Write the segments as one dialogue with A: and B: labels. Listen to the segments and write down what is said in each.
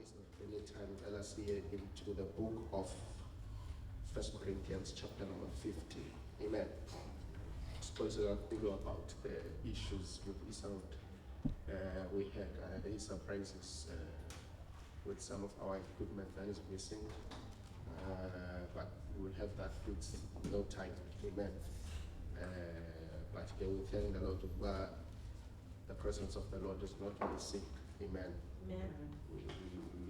A: waste of any time, let us hear into the book of 1 Corinthians chapter number 50. Amen. Suppose I think about the issues with Esau. We had surprises with some of our equipment that is missing, but we'll have that fixed in no time. Amen. But here we thank the Lord about the presence of the Lord is not missing. Amen.
B: Amen.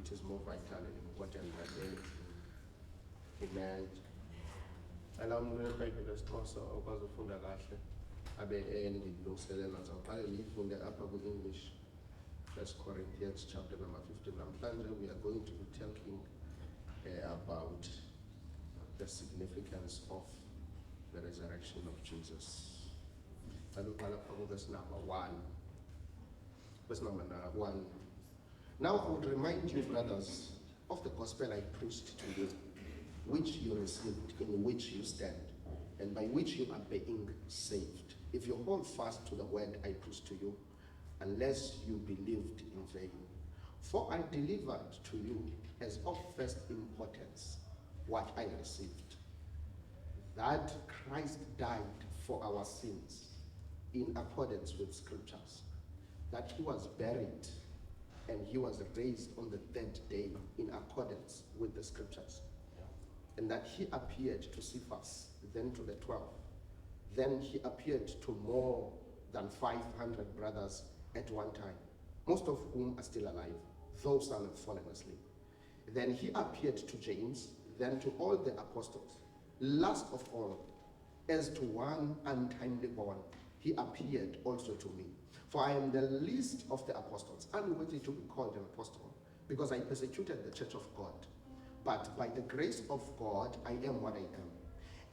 A: It is more vital and important than amen. Allow me to pray for the sponsor of the Funda Gashe. Abe endilungiselela ngizawuqala lifunde apha ku-English. 1 Corinthians chapter number 15. Namhlanje we are going to be talking about the significance of the resurrection of Jesus. Saluqala pha verse number 1. Verse number 1. Now I would remind you, brothers, of the gospel I preached to you, which you received, in which you stand, and by which you are being saved, if you hold fast to the word I preached to you, unless you believed in vain. For I delivered to you as of first importance what I received, that Christ died for our sins in accordance with scriptures, that he was buried and he was raised on the third day in accordance with the scriptures, and that he appeared to Cephas, then to the 12. Then he appeared to more than 500 brothers at one time, most of whom are still alive, though some have fallen asleep. Then he appeared to James, then to all the apostles. Last of all, as to one untimely born, he appeared also to me. For I am the least of the apostles, unworthy to be called an apostle, because I persecuted the church of God. But by the grace of God, I am what I am.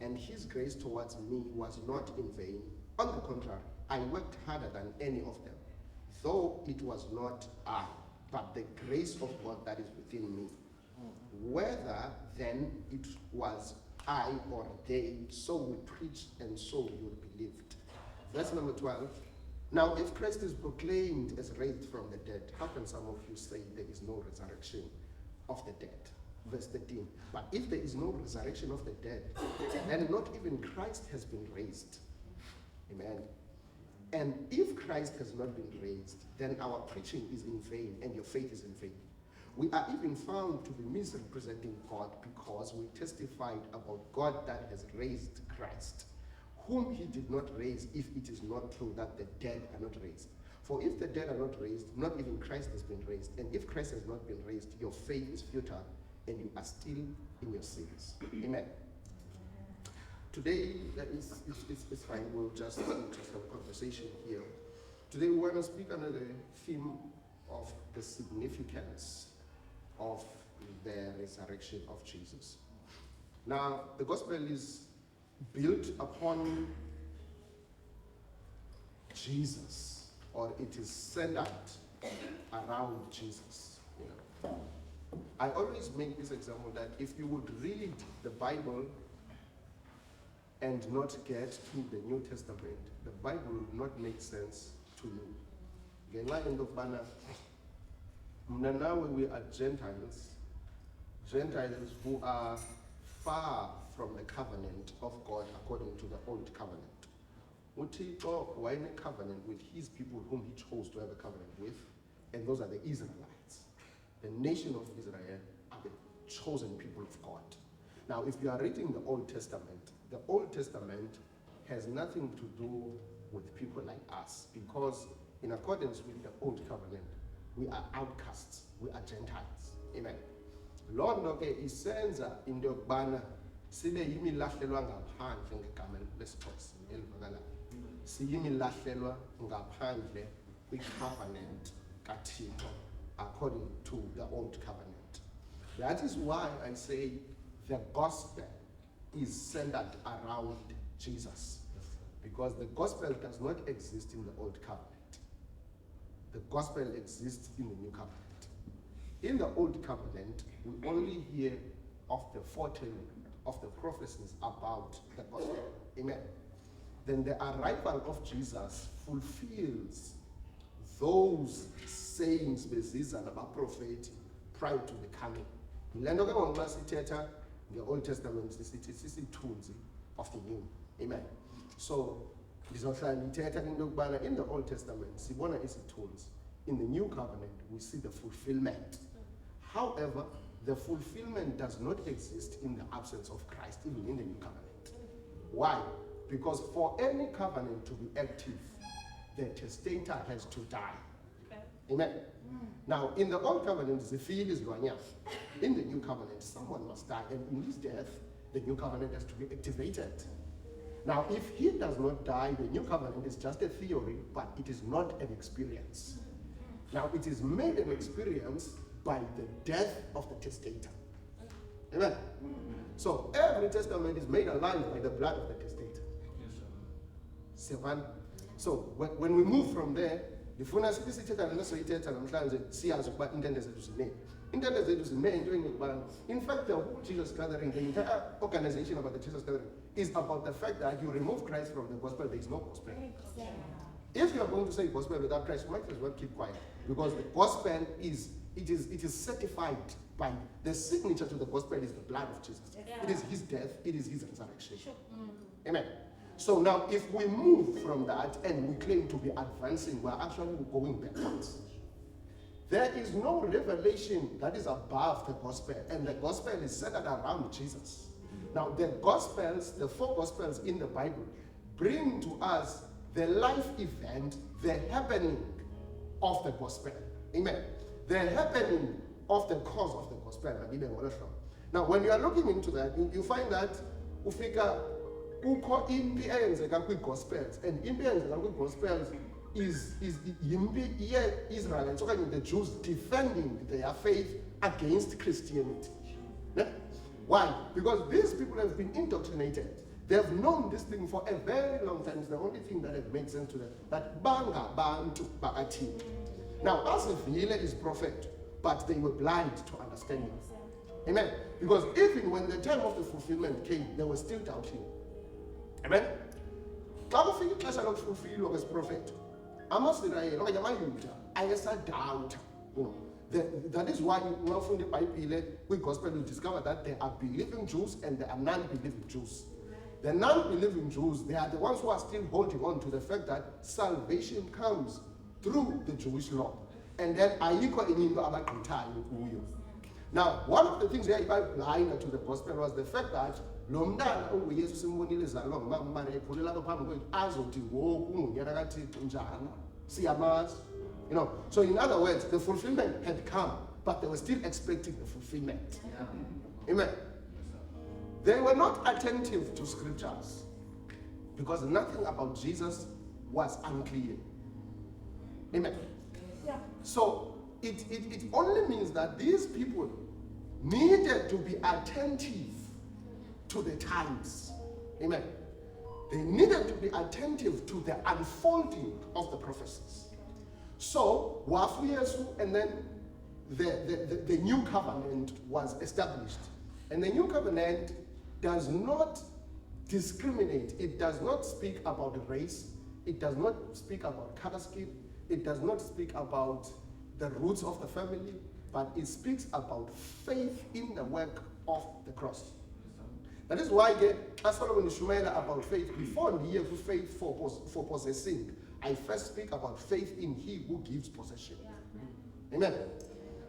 A: And his grace towards me was not in vain. On the contrary, I worked harder than any of them, though it was not I, but the grace of God that is within me. Whether then it was I or they, so we preached and so you believed. Verse number 12. Now, if Christ is proclaimed as raised from the dead, how can some of you say there is no resurrection of the dead? Verse 13. But if there is no resurrection of the dead, then not even Christ has been raised. Amen. And if Christ has not been raised, then our preaching is in vain and your faith is in vain. We are even found to be misrepresenting God because we testified about God that has raised Christ, whom he did not raise, if it is not true that the dead are not raised. For if the dead are not raised, not even Christ has been raised. And if Christ has not been raised, your faith is futile and you are still in your sins. Amen. Today, it's fine. We'll just have a conversation here. Today, we want to speak under the theme of the significance of the resurrection of Jesus. Now, the gospel is built upon Jesus, or it is centered around Jesus. You know. I always make this example that if you would read the Bible and not get to the New Testament, the Bible would not make sense to you. Now we are Gentiles who are far from the covenant of God according to the old covenant. Uthixo wayene covenant with his people whom he chose to have a covenant with, and those are the Israelites. The nation of Israel are the chosen people of God. Now, if you are reading the Old Testament has nothing to do with people like us, because in accordance with the Old Covenant, we are outcasts, we are Gentiles. Amen. Lord ke isenza into yokubana sibe yimilahlelwa ngaphandle ngegama lesixhosa elivakala. Siyimilahlelwa ngaphandle kwi-covenant kaThixo according to the Old Covenant. That is why I say the gospel is centered around Jesus, because the gospel does not exist in the Old Covenant. The gospel exists in the New Covenant. In the Old Covenant, we only hear of the foretelling of the prophecies about the gospel. Amen. Then the arrival of Jesus fulfills those sayings bezizana abaprofeti prior to the coming. Le nto ke ngoku xa sithetha nge-Old Testament sisithi sisithunzi of the new. Amen. So ndizohlala ndithetha into yokubana in the Old Testament sibona isithunzi. In the new covenant we see the fulfillment. However, the fulfillment does not exist in the absence of Christ, even in the new covenant. Why? Because for any covenant to be active, the testator has to die. Amen. Now, in the old covenant, zifile izilwanyana. In the new covenant, someone must die, and in his death, the new covenant has to be activated. Now, if he does not die, the new covenant is just a theory, but it is not an experience. Now, it is made an experience by the death of the testator. Amen. So every testament is made alive by the blood of the testator. Seven. So when we move from there, ndifuna sithi sithetha lento soyithetha namhlanje siyazi ukuba intende zethu zinene. Intende zethu zinene into engekubana. In fact, the whole Jesus gathering, the entire organization about the Jesus gathering is about the fact that you remove Christ from the gospel, there is no gospel. If you are going to say gospel without Christ, you might as well keep quiet, because the gospel is certified by the signature to the gospel is the blood of Jesus. It is his death, it is his resurrection. Amen. So now if we move from that and we claim to be advancing, we're actually going backwards. There is no revelation that is above the gospel, and the gospel is centered around Jesus. Now the gospels, the 4 gospels in the Bible, bring to us the life event, the happening of the gospel. Amen. The happening of the cause of the gospel. Now, when you are looking into that, you find that ufika ukho impi eyenzeka kwi-gospels, and impi eyenzeka kwi-gospels is impi ye-Israelites okanye the Jews defending their faith against Christianity. Why? Because these people have been indoctrinated. They have known this thing for a very long time. It's the only thing that has made sense to them. That banga bantu bakathi. Now, Asavile is prophet, but they were blind to understanding. Amen. Because even when the time of the fulfillment came, they were still doubting. Amen. Xa kufika ixesha lokufulfillwa kwesiprophet, amaSirayeli okanye amaYuda ayesadoubt. That is why when you find the Bible, with gospel, you discover that there are believing Jews and there are non-believing Jews. The non-believing Jews, they are the ones who are still holding on to the fact that salvation comes through the Jewish law. And then ayikho ininto abagqithayo kuyo. Now, one of the things they are blind to the gospel was the fact that lo mntana onguyesu simbonile ezalwa ngumama uMaria ekhulela apha phambi kwethu azothi ngoku ungunyana kaThixo njani siyamazi. You know, so in other words, the fulfillment had come, but they were still expecting the fulfillment. Amen. They were not attentive to scriptures because nothing about Jesus was unclear. Amen. Yeah. So it only means that these people needed to be attentive to the times. Amen. They needed to be attentive to the unfolding of the prophecies. So, Wafu Yesu, and then the new covenant was established. And the new covenant does not discriminate. It does not speak about race. It does not speak about color scheme. It does not speak about the roots of the family, but it speaks about faith in the work of the cross. That is why as Solomon Shumela about faith, before the year for faith for possessing, I first speak about faith in he who gives possession. Yeah. Amen.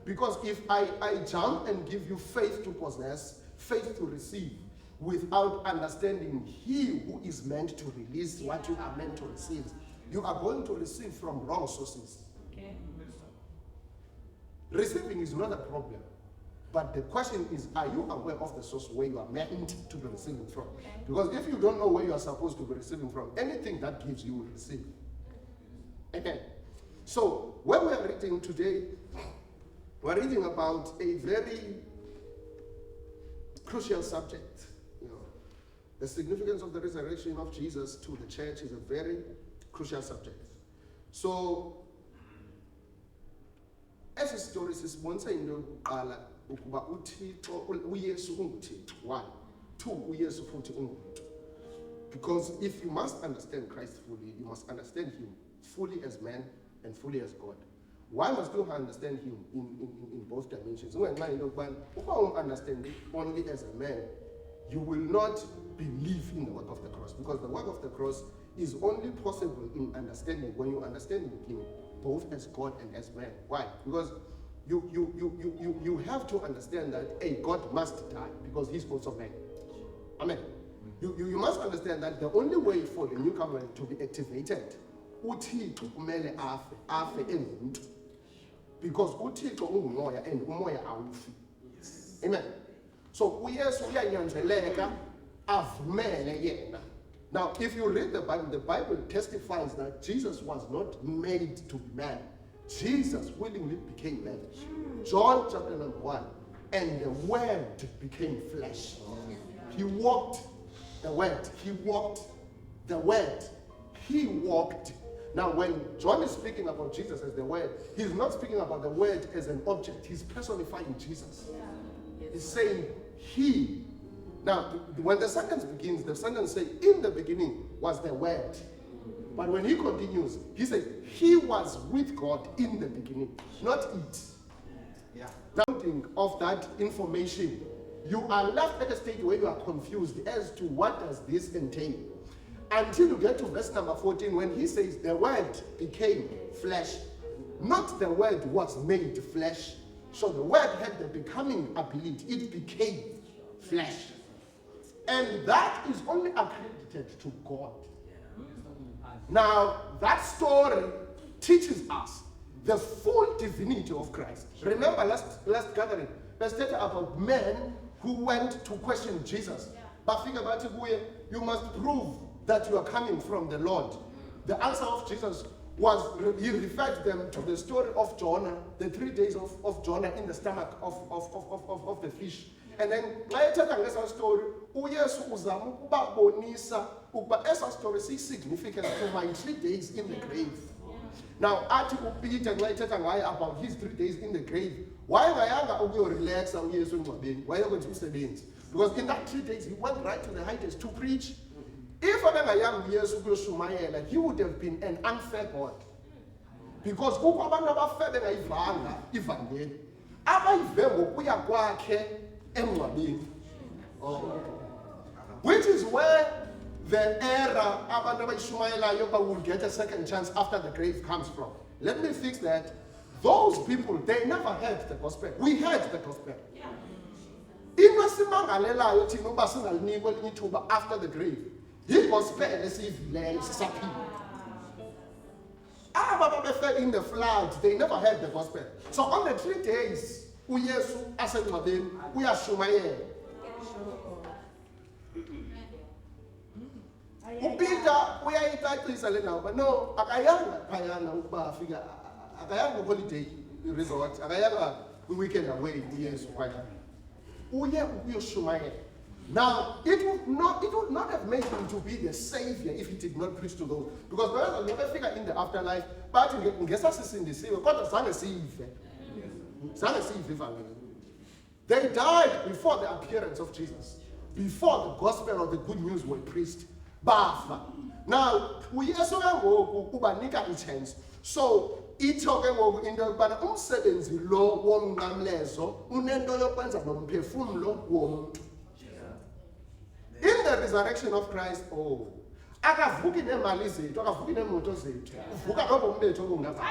A: Because if I jump and give you faith to possess, faith to receive, without understanding he who is meant to release what you are meant to receive, you are going to receive from wrong sources. Okay. Receiving is not a problem. But the question is, are you aware of the source where you are meant to be receiving from? Because if you don't know where you are supposed to be receiving from, anything that gives you will receive. Amen. So, when we are reading today, we're reading about a very crucial subject. You know, the significance of the resurrection of Jesus to the church is a very crucial subject. So, as a story says, once I know ukuba uThixo uYesu unguThixo. 1, 2 uYesu futhi ungumuntu. Because if you must understand Christ fully, you must understand him fully as man and fully as God. Why must you understand him in both dimensions? When you understand it only as a man, you will not believe in the work of the cross, because the work of the cross is only possible in understanding when you understand him both as God and as man. Why? Because you have to understand that a God must die because he's also man. Amen. You must understand that the only way for the new covenant to be activated, uThixo kumele afe engumuntu, because uThixo ungumoya and umoya awufi. Amen. So uYesu uyanyanzeleka avumele yena. Now, if you read the Bible testifies that Jesus was not made to be man. Jesus willingly became man. John chapter number 1. And the Word became flesh. He walked the Word. He walked the Word. He walked. Now, when John is speaking about Jesus as the Word, he's not speaking about the Word as an object. He's personifying Jesus. He's saying he. Now, when the sentence begins, the sentence says, in the beginning was the Word. But when he continues, he says, he was with God in the beginning, not it. Yeah. Counting of that information, you are left at a stage where you are confused as to what does this entail. Until you get to verse number 14, when he says, the Word became flesh. Not the Word was made flesh. So the Word had the becoming ability. It became flesh. And that is only accredited to God. Now, that story teaches us the full divinity of Christ. Remember last gathering, let's talk about men who went to question Jesus. But think about it, you must prove that you are coming from the Lord. The answer of Jesus was, he referred them to the story of Jonah, the 3 days of Jonah in the stomach of the fish. And then, like that story, uYesu uzama ukubabonisa ukuba esa story is significant to my 3 days in the grave. Now, athi uPeter xa ethetha ngaye about his 3 days in the grave, wayengayanga ukuyorelaxa uYesu engcwabeni, wayekwenza umsebenzi. Because in that 3 days, he went right to the Heights to preach. If abengayanga uYesu ukuyoshumayela, he would have been an unfair God. Because kukho abantu abafe bengayivanga ivangeli, abayive ngokuya kwakhe emngcwabeni. Which is where the error abantu abayishumayelayo will get a second chance after the grave comes from. Let me fix that. Those people, they never heard the gospel. We heard the gospel. Into simangalelayo thina uba singalinikwa elinye ithuba after the grave, yigospel esiyivileyo sisaphila. Aba babefe in the flood, they never heard the gospel. So on the 3 days, uYesu asengcwabeni uyashumayela. uPeter uyayicacisa le ndawo, but no, akayanga phayana ukuba afika, akayanga holiday resort, akayanga weekend away uYesu phayana. Uye ukuyoshumayela. Now, it would not have made him to be the savior if he did not preach to those. Because when you figure in the afterlife, but they died before the appearance of Jesus, before the gospel or the good news were preached. Bafa. Now, uYesu ubanika i-chance. So, ithoke ngoku into yokubana umsebenzi lo womnqamlezo unento yokwenza nomphefumulo womuntu. In the resurrection of Christ, akavuki neemali zethu, akavuki neemoto zethu, uvuka nobomi bethu obungapha.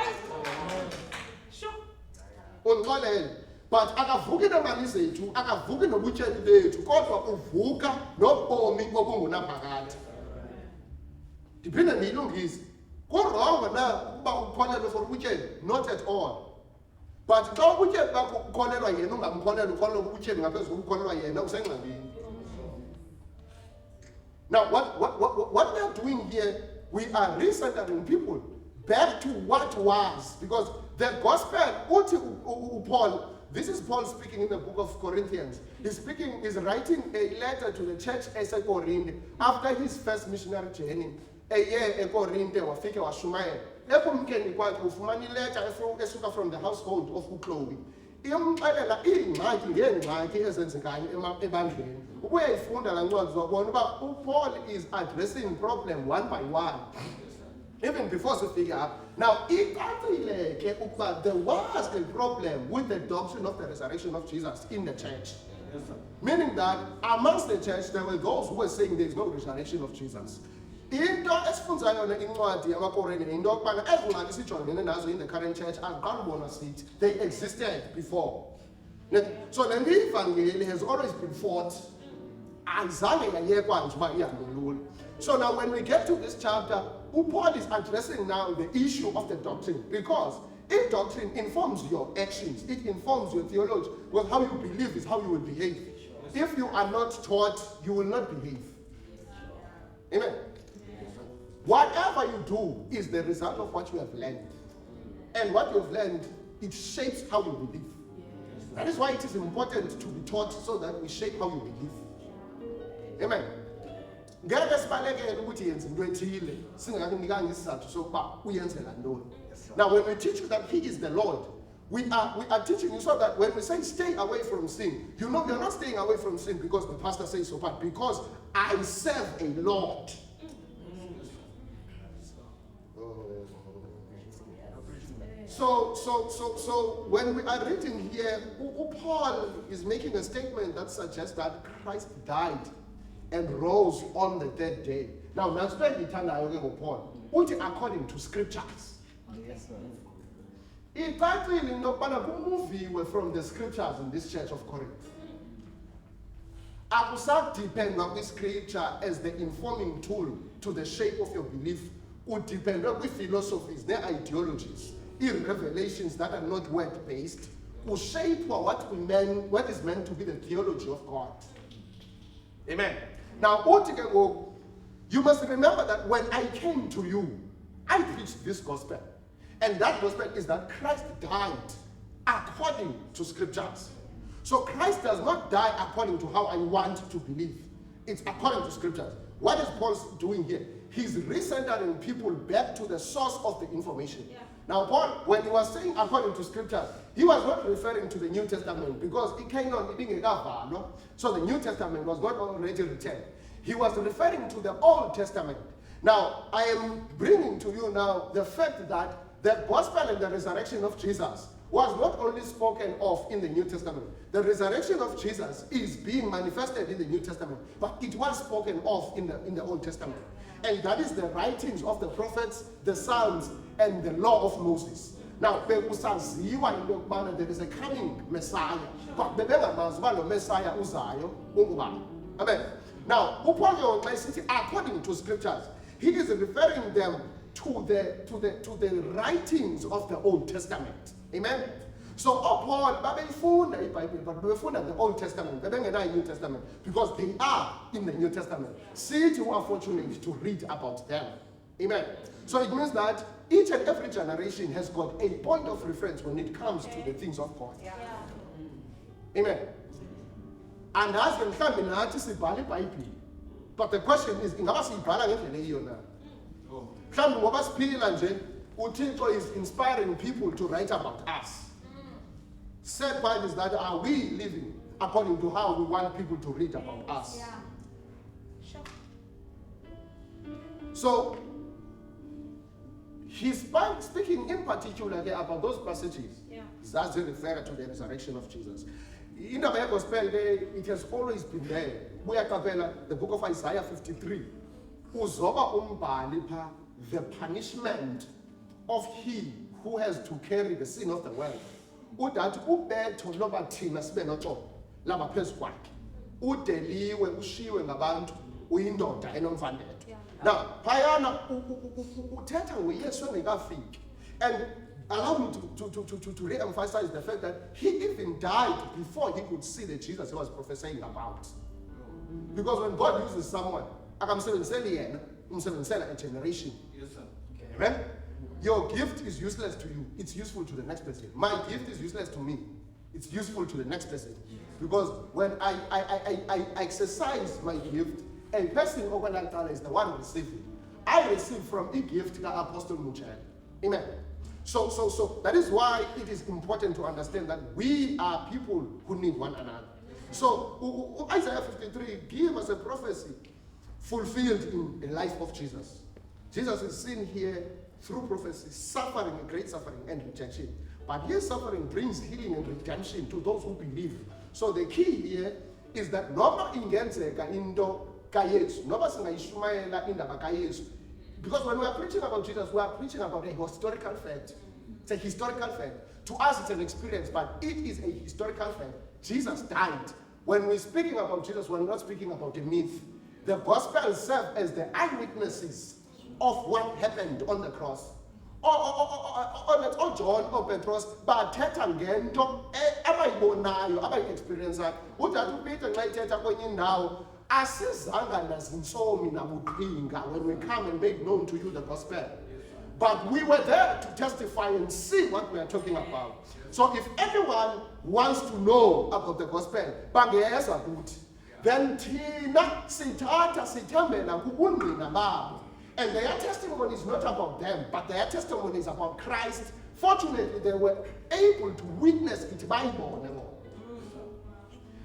A: Undixolele, but akavuki neemali zethu, akavuki nobutyebi bethu, kodwa uvuka nobomi obungunaphakade. Ndiphinde ndiyilungise, kurongo na ukuba ukholelwe for ubutyebi? Not at all. But xa ubutyebi bakho ukholelwa yena ungamkholelwa, ukholelwa ubutyebi ngaphezulu ukholelwa yena, usengxakini. Now, what we are doing here, we are recentering people back to what was. Because the gospel, Paul, this is Paul speaking in the book of Corinthians. He's writing a letter to the church at Corinth after his first missionary journey. A year at Corinth, wafike washumayela. Ekumkeni kwakhe ufumana iletter esuka from the household of uChloe. Iyomxelela iingxaki ngeengxaki ezenzekayo ebandleni. Ukuyayifunda la ncwadi uzobona uba Paul is addressing problem one by one. Even before sifika apha, Now, there was a problem with the doctrine of the resurrection of Jesus in the church.
B: Yes, sir.
A: Meaning that amongst the church, there were those who were saying there is no resurrection of Jesus. Into esifunzayo yona incwadi yamaKorinte into yokubana ezingxaki sijongene nazo in the current church aziqala ubona sithi they existed before. So the evangeli has always been fought. Azange yayekwa nje uba ihambe lula. So now when we get to this chapter, Paul is addressing now the issue of the doctrine, because if doctrine informs your actions, it informs your theology. Well, how you believe is how you will behave. If you are not taught, you will not behave. Amen. Whatever you do is the result of what you have learned. And what you have learned, it shapes how you believe. That is why it is important to be taught so that we shape how you believe. Amen. Ngeke sibalekele ukuthi yenze into ethile singakunikanga isizathu sokuba uyenzela ntoni. Now when we teach you that he is the Lord, we are teaching you so that when we say stay away from sin, you know you're not staying away from sin because the pastor says so, but because I serve a Lord. So when we are reading here, Paul is making a statement that suggests that Christ died and rose on the third day. Now, Paul, according to scriptures.
B: Yes, sir.
A: It actually movie from the scriptures in this church of Corinth. Akusa depend on the scripture as the informing tool to the shape of your belief. Would depend on the philosophies, their ideologies, in revelations that are not word-based, will shape what is meant to be the theology of God. Amen. Now, you must remember that when I came to you, I preached this gospel. And that gospel is that Christ died according to scriptures. So Christ does not die according to how I want to believe. It's according to scriptures. What is Paul doing here? He's recentering people back to the source of the information. Yeah. Now, Paul, when he was saying according to scriptures, he was not referring to the New Testament because it came on being a so the New Testament was not already written. He was referring to the Old Testament. Now, I am bringing to you now the fact that the gospel and the resurrection of Jesus was not only spoken of in the New Testament. The resurrection of Jesus is being manifested in the New Testament, but it was spoken of in the Old Testament. And that is the writings of the prophets, the Psalms, and the law of Moses. Now, there is a coming Messiah, but the Messiah uzayo. Amen. Now, according to scriptures, he is referring them to the writings of the Old Testament. Amen. So Paul, the Old Testament, the New Testament, because they are in the New Testament. See, you are fortunate to read about them. Amen. So it means that each and every generation has got a point of reference when it comes to the things of God. Yeah. Amen. And as when coming out is Bible, but the question is, in our Uthixo is inspiring people to write about us. Sad part is that are we living according to how we want people to read about us? Yeah. Sure. So he's speaking in particular about those passages that refer to the resurrection of Jesus. In the gospel, it has always been there. We are the book of Isaiah 53. The punishment of he who has to carry the sin of the world. Udathi ubetho loba thina sibe noxolo laba phezu kwakhe. Udeliwe ushiwe ngabantu uyindoda enomfandetho. Now, phayana uthetha ngoYesu engekafiki. And allow me to re-emphasize the fact that he even died before he could see the Jesus he was prophesying about. Because when God uses someone, akamsebenzisela a generation.
B: Yes, sir.
A: Amen? Your gift is useless to you. It's useful to the next person. My gift is useless to me. It's useful to the next person. Because when I exercise my gift, a person is the one receiving. I receive from a gift Apostle Muchel. Amen. So that is why it is important to understand that we are people who need one another. So Isaiah 53 gives us a prophecy fulfilled in the life of Jesus. Jesus is seen here
B: through prophecy, suffering, a great suffering and rejection. But his suffering brings healing and redemption to those who believe. So the key here is that noma ingenzeka into kaYesu, noma singayishumayela indaba kaYesu. Because when we are preaching about Jesus, we are preaching about a historical fact. It's a historical fact. To us, it's an experience, but it is a historical fact. Jesus died. When we're speaking about Jesus, we're not speaking about a myth. The Gospels serve as the eyewitnesses of what happened on the cross. John or Petros bathetha ngento abayibonayo abayi-experienceayo. Udade uPeter nxa ithetha kwenye indawo asizanga nazintsomi nabuqhinga when we come and make known to you the gospel. But we were there to testify and see what we are talking about. So if anyone wants to know about the gospel, bangeza kuthi, then thina sithatha sithembela kubungqina babo. And their testimony is not about them, but their testimony is about Christ. Fortunately, they were able to witness it by born.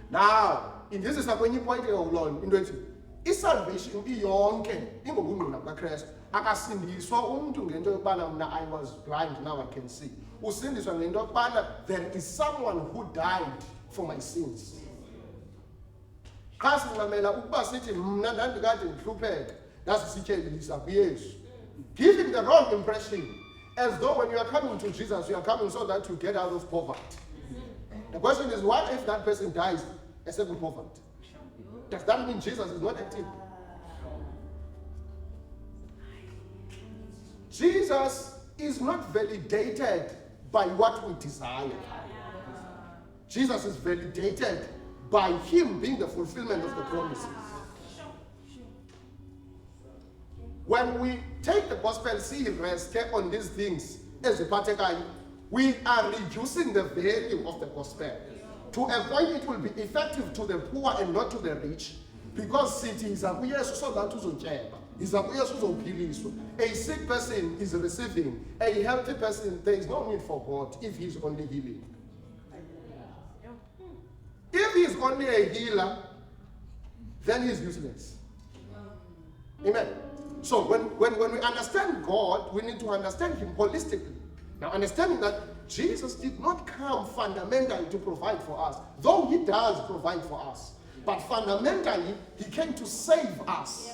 B: Now, in this is a point of law, in salvation iyonke ingobungqina bukaKristu. Akasindiswa umuntu ngento yokubana mina I was blind, now I can see. Usindiswa ngento yokubana there is someone who died for my sins. Xa sincamela ukuba sithi mna ndandikade ndihlupheka, ndasisityebisa kuYesu, giving the wrong impression, as though when you are coming to Jesus, you are coming so that you get out of poverty. The question is, what if that person dies as a good poverty? Does that mean Jesus is not active? Jesus is not validated by what we desire. Jesus is validated by him being the fulfillment of the promises. When we take the gospel serious, take on these things as a particular, we are reducing the value of the gospel to a point it will be effective to the poor and not to the rich, because city is a so that a sick person is receiving, a healthy person, there is no need for God if he is only healing. If he is only a healer, then he is useless. Amen. So when we understand God, we need to understand him holistically. Now, understanding that Jesus did not come fundamentally to provide for us, though he does provide for us. But fundamentally, he came to save us.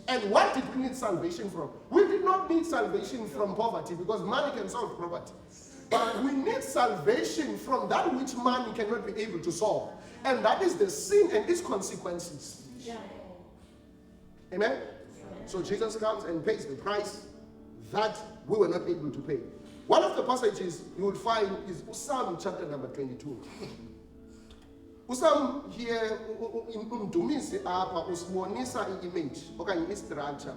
B: And what did we need salvation from? We did not need salvation from poverty, because money can solve poverty. But we need salvation from that which money cannot be able to solve. And that is the sin and its consequences. Yeah. Amen? So Jesus comes and pays the price that we were not able to pay. One of the passages you will find is Psalm chapter number 22. Psalm here, in Umdumisi apha usibonisa i-image okanye i-structure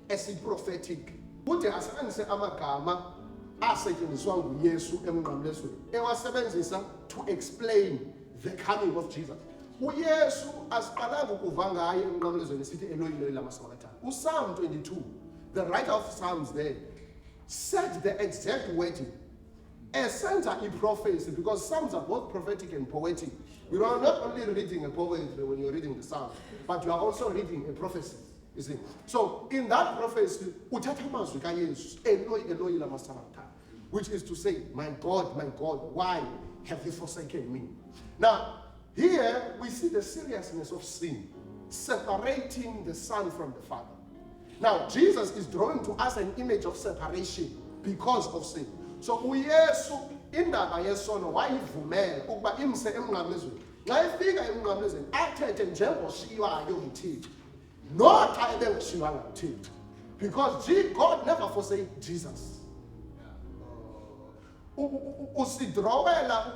B: esi-prophetic. Kude asebenzise amagama asetshenziswa nguYesu emnqamlezweni, ewasebenzisa to explain the coming of Jesus. uYesu asiqalanga ukuva ngaye emnqamlezweni sithi Eloi Eloi lama sabachthani. Psalm 22, the writer of Psalms there, said the exact wording. Esenza i-prophecy, because Psalms are both prophetic and poetic. You are not only reading a poetry when you're reading the Psalms, but you are also reading a prophecy. You see? So in that prophecy, uthatha amazwi kaYesu, Eloi Eloi lama sabachthani, which is to say, my God, why have you forsaken me? Now, here we see the seriousness of sin, separating the Son from the Father. Now, Jesus is drawing to us an image of separation because of sin. So uYesu indaba yesono wayivumela ukuba imse emnqamlezweni. Xa efika emnqamlezweni athethe njengoshiywayo nguThixo, not xa ebengashiywanga nguThixo, because God never forsake Jesus. Usidrowela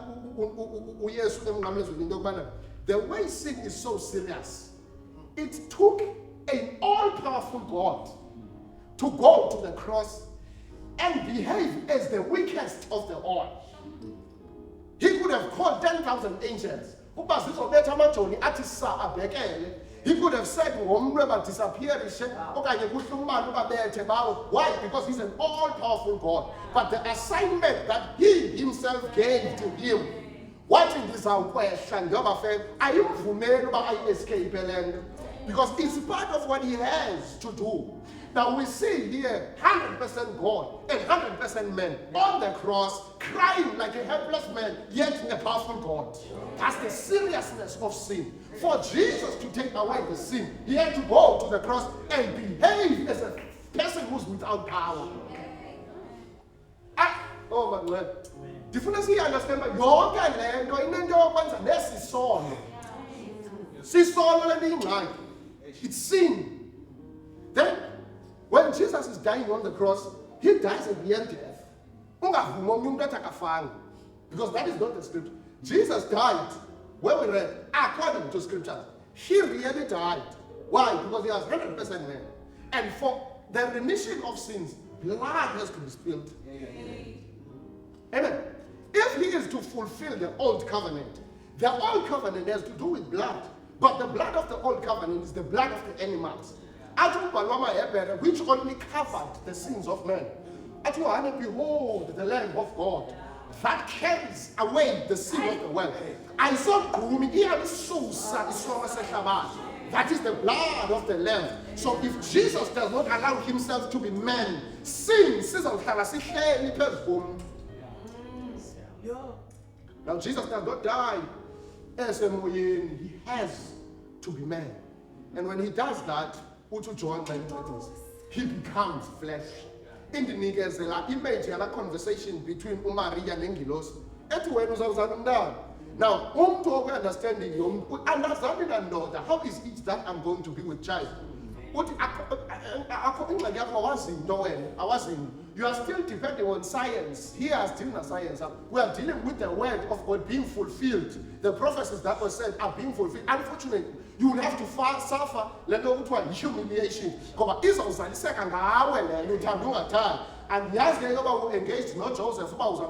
B: uYesu emnqamlezweni into yokubana the way sin is so serious, it took an all-powerful God to go to the cross and behave as the weakest of the all. He could have called 10,000 angels. He could have said, why? Because he's an all-powerful God. But the assignment that he himself gave to him, what in this question, I escape, because it's part of what he has to do. Now we see here 100% God and 100% man on the cross, crying like a helpless man, yet a powerful God. That's the seriousness of sin. For Jesus to take away the sin, he had to go to the cross and behave as a person who's without power. Oh my God. Ndifuna siyi-understand uba yonke le nto inento yokwenza nesisono. Sisono le nto iyingxaki. It's sin. Then, when Jesus is dying on the cross, he dies a real death. Ungavumi omnye umuntu athi akafanga. Because that is not the scripture. Jesus died, where we read, according to scriptures. He really died. Why? Because he was 100% man. And for the remission of sins, blood has to be spilled. Amen. If he is to fulfill the old covenant has to do with blood. But the blood of the old covenant is the blood of the animals. Which only covered the sins of men. Behold the Lamb of God that carries away the sin of the world. I saw that is the blood of the Lamb. So if Jesus does not allow himself to be man, sin. Now Jesus does not die as a moyen. He has to be man. And when he does that, John 9:20, he becomes flesh. In the image of a conversation between Maria and Angelos. Now, to understanding understanding another, how is it that I'm going to be with child? You are still depending on science. Here are still not science. We are dealing with the word of God being fulfilled. The prophecies that were said are being fulfilled. Unfortunately, you will have to suffer humiliation. And he has engaged not Joseph, or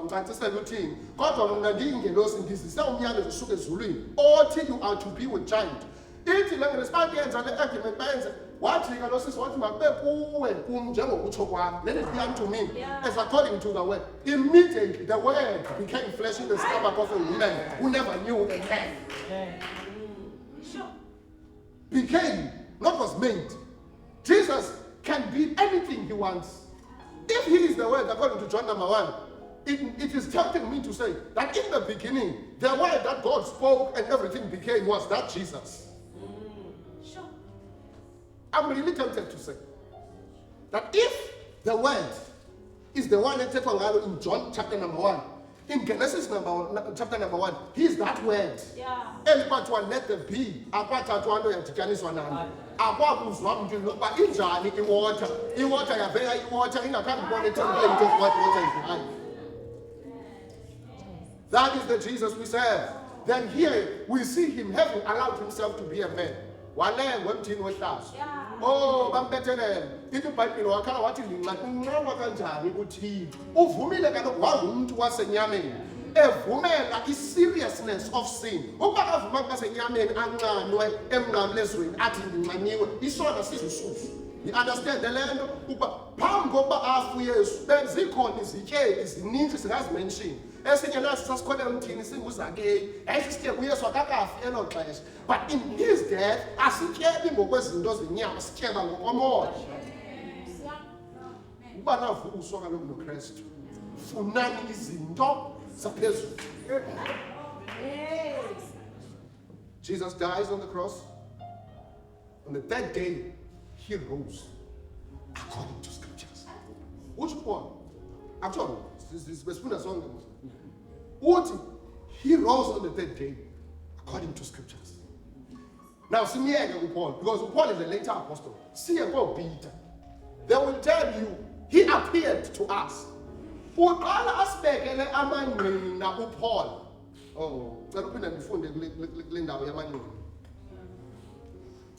B: you are to be with child. What let it be unto me as according to the word. Immediately the word became flesh in the stomach of a woman who never knew a man. Became, not was made. Jesus can be anything he wants. If he is the word, according to John 1, it is tempting me to say that in the beginning, the word that God spoke and everything became was that Jesus. I'm really tempted to say that if the word is the one that in John chapter 1, in Genesis chapter 1, he is that word. Let the be. That is the Jesus we serve. Then here we see him having allowed himself to be a man. Oh, bambethelela. Ithi iBhayibheli wakhala wathi nginqanqwa kanjani ukuthi uvumile kaloku wangumuntu wasenyameni. Evumela i-seriousness of sin. Ukuba kavuma kwasenyameni anqanwe emnqamlezweni athi nginxaniwe, isona sizisusu. You understand the land? Ukuba phambi kokuba afu uYesu bezikhona izityebi zininzi singazimention. Esinye nasi sasikhona emthini singuzake. Ayisisitye uYesu akakafi elo xesha. But in his death, asityebi ngokwezinto zenyama, sityeba ngokomoya. Uba navuso kaloku noKristu. Funani izinto zaphezulu. Jesus dies on the cross. On the third day, he rose according to scriptures. Which one? Actually, this is the song. What? He rose on the third day according to scriptures. Now, see me again, Paul, because Paul is a later apostle. See about Peter. They will tell you he appeared to us. For all aspects, Paul. Oh, I don't know if Linda Yaman.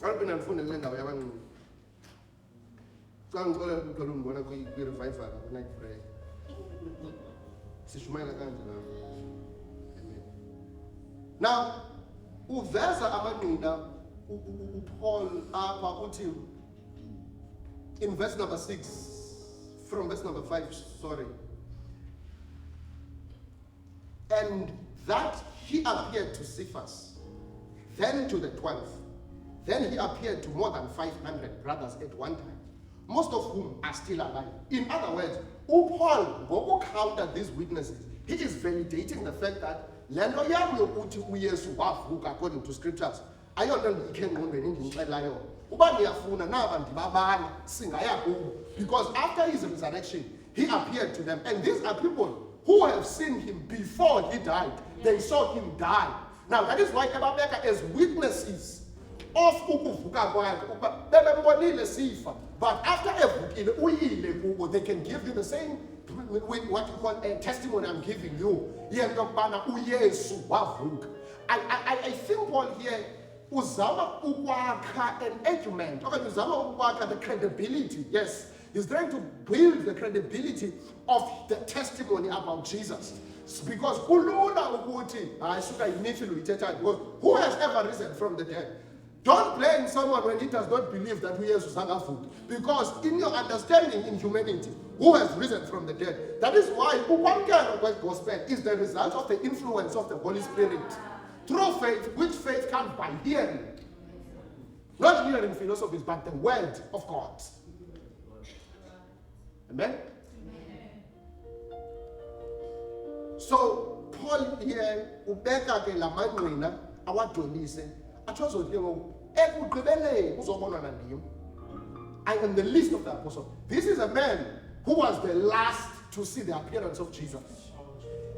B: I don't know if Linda Yaman. So I'm going to be revived for night prayer. Now, uveza amanina Paul apa in verse number 6, from verse number 5, sorry. And that he appeared to Cephas, then to the 12. Then he appeared to more than 500 brothers at one time. most of whom are still alive. In other words, Paul, who counted these witnesses, he is validating the fact that lento yami yokuthi uYesu wavuka according to scriptures ayonto ndikhe ngqondweni ndingixela yona. Uba ndiyafuna naba ndibabala singaya kubo, because after his resurrection he appeared to them, and these are people who have seen him before he died. They saw him die. Now that is why ebabeka as witnesses of ukuvuka kwakhe ukuba bebembonile sifa, but after evukile uyile kubo, they can give you the same with what you call a testimony I'm giving you. I think Paul here uzama ukwakha an argument, okay, uzama ukwakha the credibility. Yes, he's trying to build the credibility of the testimony about Jesus. Because kulula ukuthi ayisuka yinithi uyithetha, because who has ever risen from the dead? Don't blame someone when he does not believe that he is Zangafu. Because in your understanding in humanity, who has risen from the dead? That is why Ukwamkela gospel is the result of the influence of the Holy Spirit. Through faith, which faith comes by hearing. Not hearing philosophies, but the word of God. Amen? So, Paul here, ubeka ke lamanqina awadolise. I am the least of the apostles. This is a man who was the last to see the appearance of Jesus.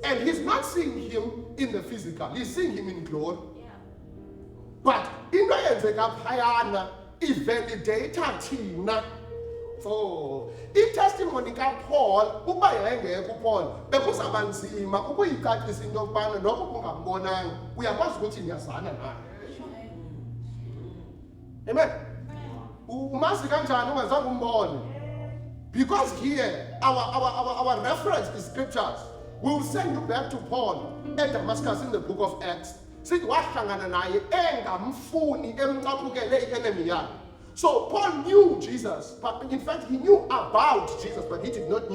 B: And he's not seeing him in the physical, he's seeing him in glory. But in the end, he validated him. So, in testimony ka Paul, uba yengekho Paul, bekusaba nzima ukuyicacisa into yokubana lokho kungambonanga, uyakwazi ukuthi ngiyazana naye. Amen. Umazi kanjani ungazange umbone? Because here our reference is scriptures. We will send you back to Paul at Damascus in the book of Acts. Sithi wahlangana naye engamfuni emcaphukele enemy yakhe. So Paul knew Jesus, but in fact he knew about Jesus, but he did not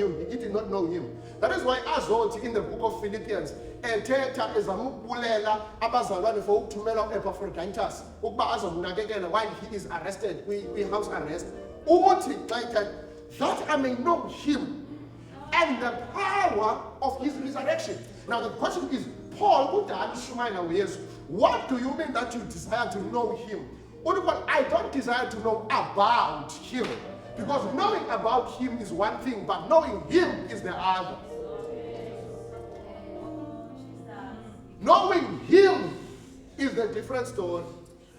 B: know him. That is why azothi in the book of Philippians, ethetha ezamubulela abazalwane for ukuthumela Epaphroditus ukuba azomnakekela while he is arrested, we house arrest. Uthi like that I may know him and the power of his resurrection. Now the question is, Paul, what do you mean that you desire to know him? I don't desire to know about him, because knowing about him is one thing, but knowing him is the other. Knowing him is the different story.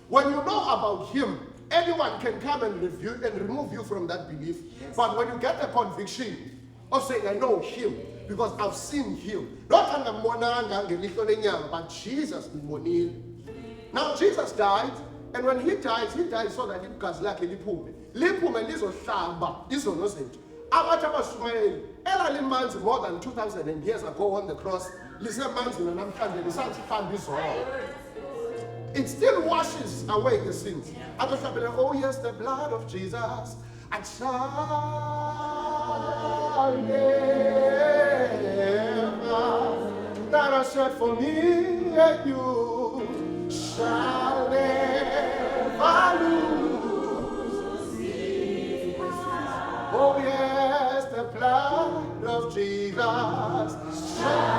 B: When you know about him, anyone can come and review and remove you from that belief. Yes. But when you get a conviction of saying, I know him because I've seen him, not but Jesus. Now Jesus died. And when he died so that igazi lakhe liphume lizohlamba izonozinto. Abantu abashumayeli elalimanzi more than 2,000 years ago on the cross lisemanzi namhlanje lisathi hamba izolo. It still washes away the sins. Oh yes, the blood of Jesus and shall never that are shed for me and you shall never lose its power. Oh yes, the blood of Jesus shall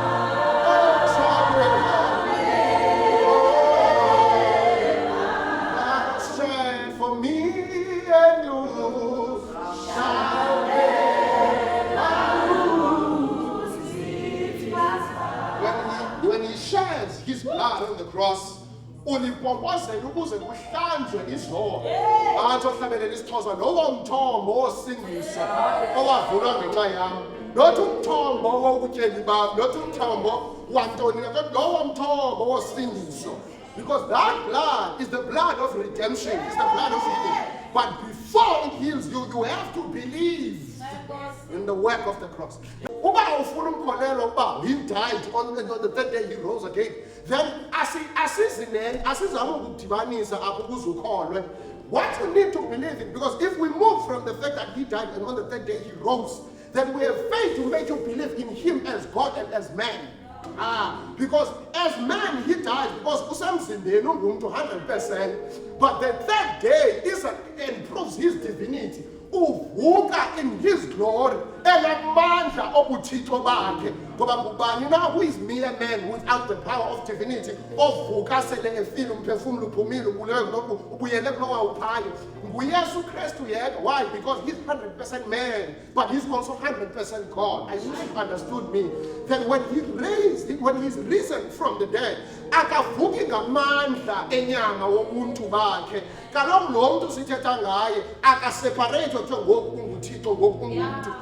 B: never shed for me and you shall never lose its power. When he sheds his blood on the cross, ulipokozela ukuze kuhlanjwe izono. Athi ohlabelela isixhosa lowo mthombo wosingisa owavulwa ngenxa yami. Nothi umthombo wobutyebi bami, nothi umthombo wantoni, kodwa lowo mthombo wosindiso. Because that blood is the blood of redemption, it's the blood of healing. But before it heals you, you have to believe in the work of the cross. He died on the third day, he rose again. Then what you need to believe in, because if we move from the fact that he died and on the third day he rose, then we have faith to make you believe in him as God and as man. Because as man he died because usamzimbeni ungumuntu 100%, but the third day and proves his divinity. uvuka in his glory enamandla obuthixo bakhe. Ngoba ngubani na who is mere man without the power of divinity ovuka sele efile umphefumulo uphumile ubuyele kulowa uphayo. NguYesu Kristu yedwa. Why? Because he's 100% man, but he's also 100% God. I wish you understood me. Then when he's risen from the dead, akavuki ngamandla enyama womuntu bakhe. Kaloku lo muntu sithetha ngaye akaseparate kuthiwa ngoku unguthixo ngoku ungumuntu.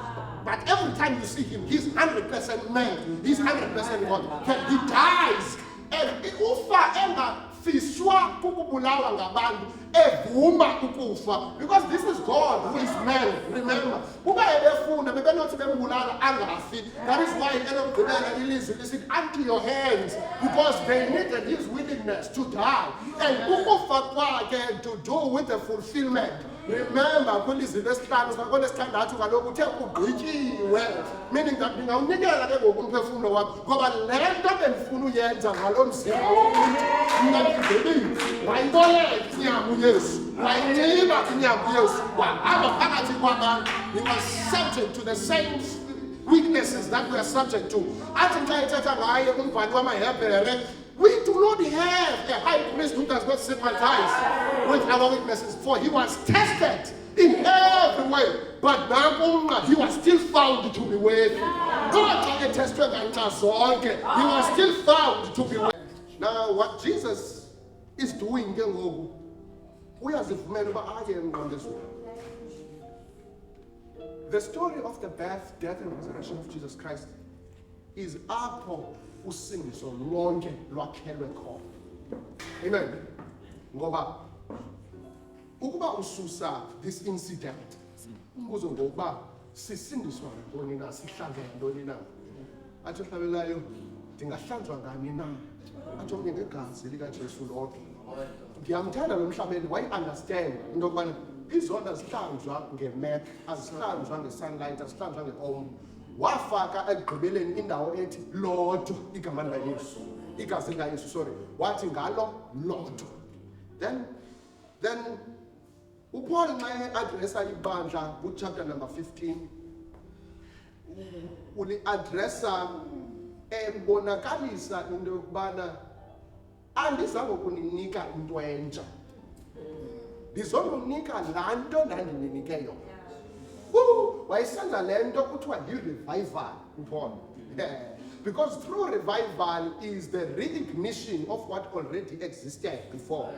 B: But every time you see him, he's 100% man. He's 100% God. He dies. And ufa engafiswa kukubulawa ngabantu evuma ukufa, because this is God who is man. Remember, kuba ebefuna bebenothi bembulala angafi. That is why elokugqibela ilizwi lisithi unto your hands, because they needed his willingness to die and ukufa kwakhe to do with the fulfillment. Remember, kwilizwi lesihlanu kwelesithandathu kaloku uthe kugqityiwe, meaning that ndingawunikela ke ngoku umphefumlo wam ngoba le nto bendifuna uyenza ngalo mzimba womuntu mna ndiyigqibile. Wayintoleka inyama uYesu, wayinxiba inyama uYesu, wahamba phakathi kwabantu. He was subject to the same weaknesses that we are subject to. Athi xa ethetha ngaye umbhali wamaHebhere, we do not have a high priest who does not sympathize with our weaknesses, for he was tested in every way, but he was still found to be worthy. He was still found to be worthy. Now, what Jesus is doing, we as if men on this way. The story of the birth, death, and resurrection of Jesus Christ is apho usingiso lonke lwakhelwe khona. Amen. Ngoba ukuba ususa this incident, umbuzo ngokuba sisindiswa ngantoni na, sihlanjwa ngantoni na. Athi ohlabelayo, ndingahlanjwa ngani na? Athi omnye ngegazi likaJesu lonke. Ndiyamthanda lo mhlabeli, why understand into yokubana izonda zihlanjwa nge-map, azihlanjwa nge-sunlight, azihlanjwa nge-om. Wafaka ekugqibeleni indawo ethi lodwa igama likaYesu, igazi likaYesu, sorry, wathi ngalo lodwa. Then uPaul nxa e-adressa ibandla kuchapter number 15 uli-adressa ebonakalisa into yokubana andizange kuninika into entsha, ndizokunika laa nto ndandininike yona. Wayisenza le nto kuthiwa yi-revival uPaul. Because true revival is the reignition of what already existed before.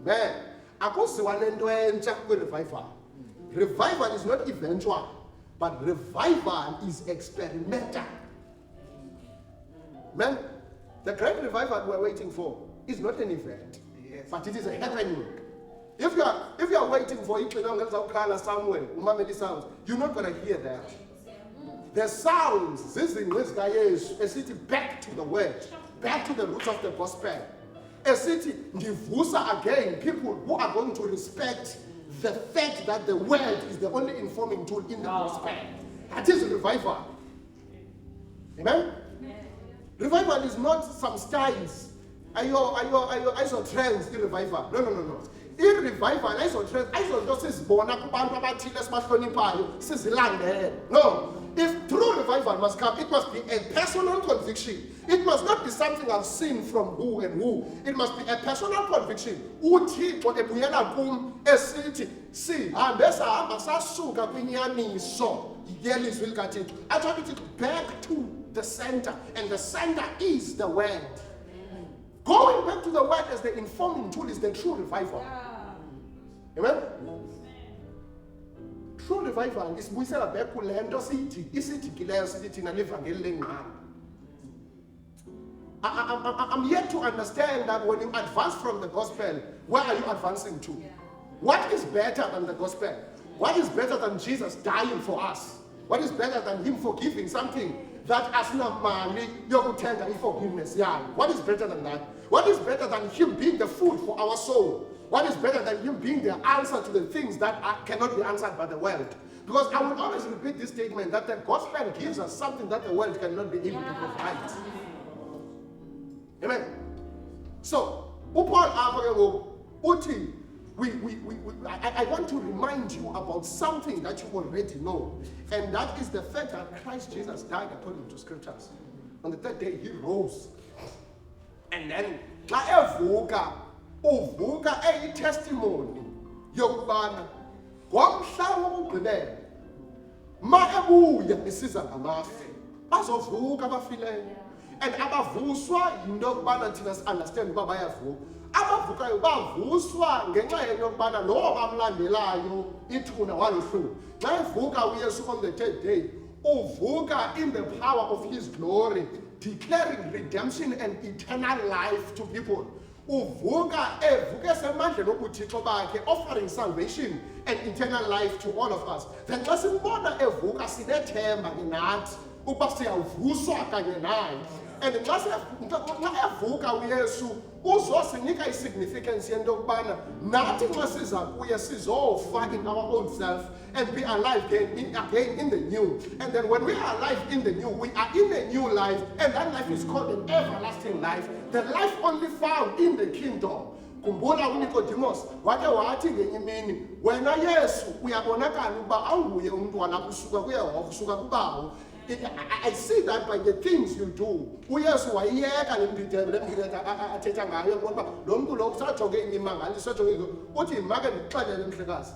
B: Man, akuziwa lento entsha kwi-revival. Revival is not eventual, but revival is experimental. Man, the great revival we're waiting for is not an event, but it is a happening. If you are waiting for it somewhere, umameli sounds, you're not going to hear that. The sounds, this in this guy is a city back to the word, back to the roots of the gospel. A city divusa again people who are going to respect the fact that the word is the only informing tool in the gospel. That is revival. Amen? Revival is not some styles. Are you trends in revival? No. In revival, no. If true revival must come, it must be a personal conviction. It must not be something I've seen from who and who. It must be a personal conviction. Uthi ebuyela kum esithi sihambesa sasuka kwinyaniso yelizwi likaThixo. I told you to back to the center, and the center is the word. Going back to the word as the informing tool is the true revival. Amen? True revival is buyisela back kule nto isidikileyo sithi thina livangeli lengqala. I'm yet to understand that when you advance from the gospel, where are you advancing to? What is better than the gospel? What is better than Jesus dying for us? What is better than him forgiving something that asinamali yokuthenga forgiveness? Yeah. What is better than that? What is better than him being the food for our soul? What is better than him being the answer to the things that cannot be answered by the world? Because I will always repeat this statement that the gospel gives us something that the world cannot be able to provide. Amen. So, uPaul apha ke ngoku uthi I want to remind you about something that you already know, and that is the fact that Christ Jesus died according to scriptures. On the third day, he rose. And then, uvuka testimony yokubana ngomhla wokugqibela ma ebuya isiza ngamafu bazovuka abafileyo, and abavuswa yinto yokubana thina si-understand uba bayavuka. Abavukayo bavuswa ngenxa yento yokubana lowo bamlandelayo ithuna waluhlungu. Xa evuka uYesu on the third day, uvuka in the power of his glory, declaring redemption and eternal life to people. Uvuka evuka esemandleni obuthixo bakhe, offering salvation and eternal life to all of us. Then xa simbona evuka sinethemba nathi ukuba siyavuswa kanye naye. And xa evuka uYesu uzosinika isignificance yento yokubana nathi xa siza kuye sizofa in our own self and be alive again in the new. And then when we are alive in the new, we are in a new life, and that life is called an everlasting life, the life only found in the kingdom. Kumbula uNicodemus wake wathi ngenye imini, wena Yesu uyabonakala ukuba awunguye umntwana kusuka kuYehova kusuka kuBaba. I see that by the things you do. Uyesu wayiyeka lemgidebe athetha ngayo ngoba lo muntu lo usajonge imimangaliso usajonge uthi make ndixelele mhlekazi,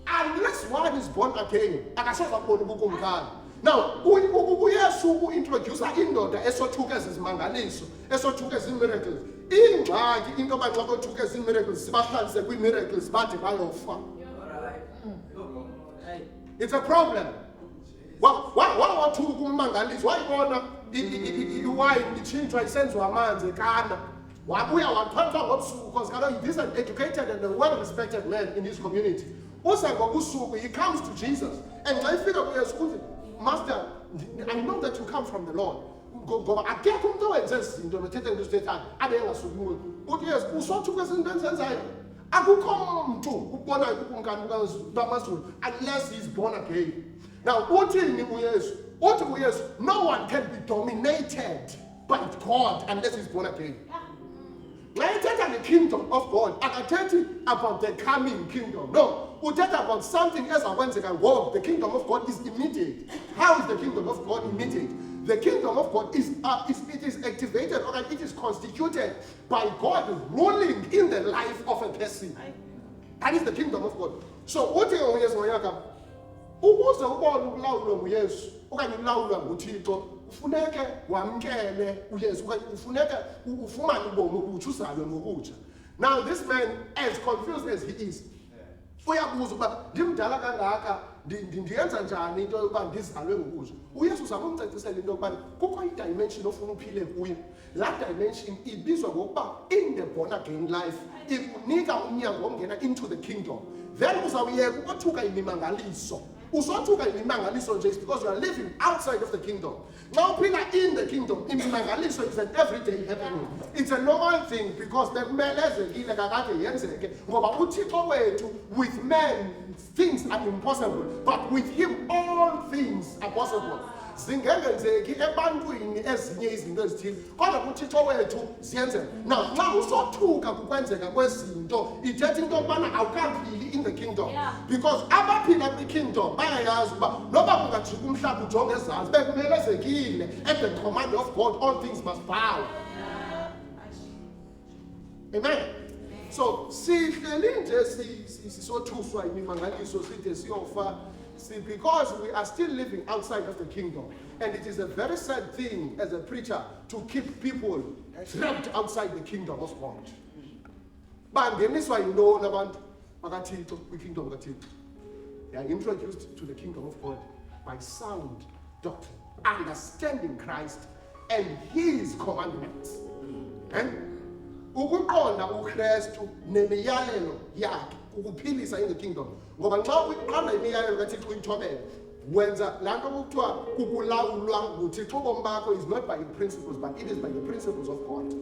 B: unless one is born again akasoze abone ubukumkani. Now uyesu uintroduce indoda esothuka ezimangaliso, esothuka ezimiracles. Ingxaki into yoba xa kothuka ezimiracles sibahlalise kwi-miracles bade bayofa. It's a problem. Wathuka ummangaliso wayibona iwine itshintshwa isenziwa amanzi ekana, wabuya wathwathwa ngobusuku because kaloku this is an educated and a well-respected man in his community. Uza ngobusuku, he comes to Jesus, and xa ifika kuyesu uthi, Master, I know that you come from the Lord. Ngoba akekho umuntu owenze izinto nothethe into zithethayo abe engasuki kuwe. Uthi Yesu usothuka ezinto enzenzayo. Akukho umuntu ubonayo ubukumkani bamazulu unless he's born again. Now, uthini uYesu? Uthi uYesu, no one can be dominated by God unless he's born again. When I tell the kingdom of God, I tell you about the coming kingdom. No, we tell about something else. The kingdom of God is immediate. How is the kingdom of God immediate? The kingdom of God is activated, or it is constituted by God ruling in the life of a person. That is the kingdom of God. So what is uYesu? Ukuze ubone ukulawulwa nguYesu okanye ukulawulwa nguThixo, ufuneke wamkele uYesu okanye ufuneke ufumane ubomi obutsha, uzalwe ngokutsha. Now this man, as confused as he is, uyabuza ukuba ndimdala kangaka ndiyenza njani into yokuba ndizalwe ngokutsha. uYesu uzamumcacisela into yokuba kukho i-dimension ofuna uphile kuyo. That dimension ibizwa ngokuba in the born again life ikunika umnyango ongena into the kingdom. Then uzawuyeka ukothuka imimangaliso. Usothuka imimangaliso nje because you are living outside of the kingdom. Now people in the kingdom, imimangaliso is an everyday happening. It's a normal thing because bekumele kakade yenzeke ngoba uThixo wethu, with men things are impossible, but with him all things are possible. Zingengenzeki ebantwini ezinye izinto ezithile kodwa kuThixo wethu ziyenzeka. Now xa usothuka kukwenzeka kwezinto ithetha into yokubana awukaphili in the kingdom, because abaphila kwi-kingdom bayayazi uba noba kungajika umhlaba ujonge ezantsi bekumelezekile. At the command of God all things must bow. Amen. So sihleli nje sisothuswa imimangaliso side siyofa. See, because we are still living outside of the kingdom, and it is a very sad thing as a preacher to keep people trapped outside the kingdom of God. Bangeniswa yintoni abantu bakaThixo kwi-kingdom kaThixo? They are introduced to the kingdom of God by sound doctrine, understanding Christ and his commandments. Ukuqonda uKristu nemiyalelo yakhe ukuphilisa in the kingdom. Ngoba nxa uyiqonda imiyalelo kaThixo uyithobela, wenza laa nto kuthiwa kukulawulwa nguThixo ubomi bakho is not by your principles, but it is by the principles of God.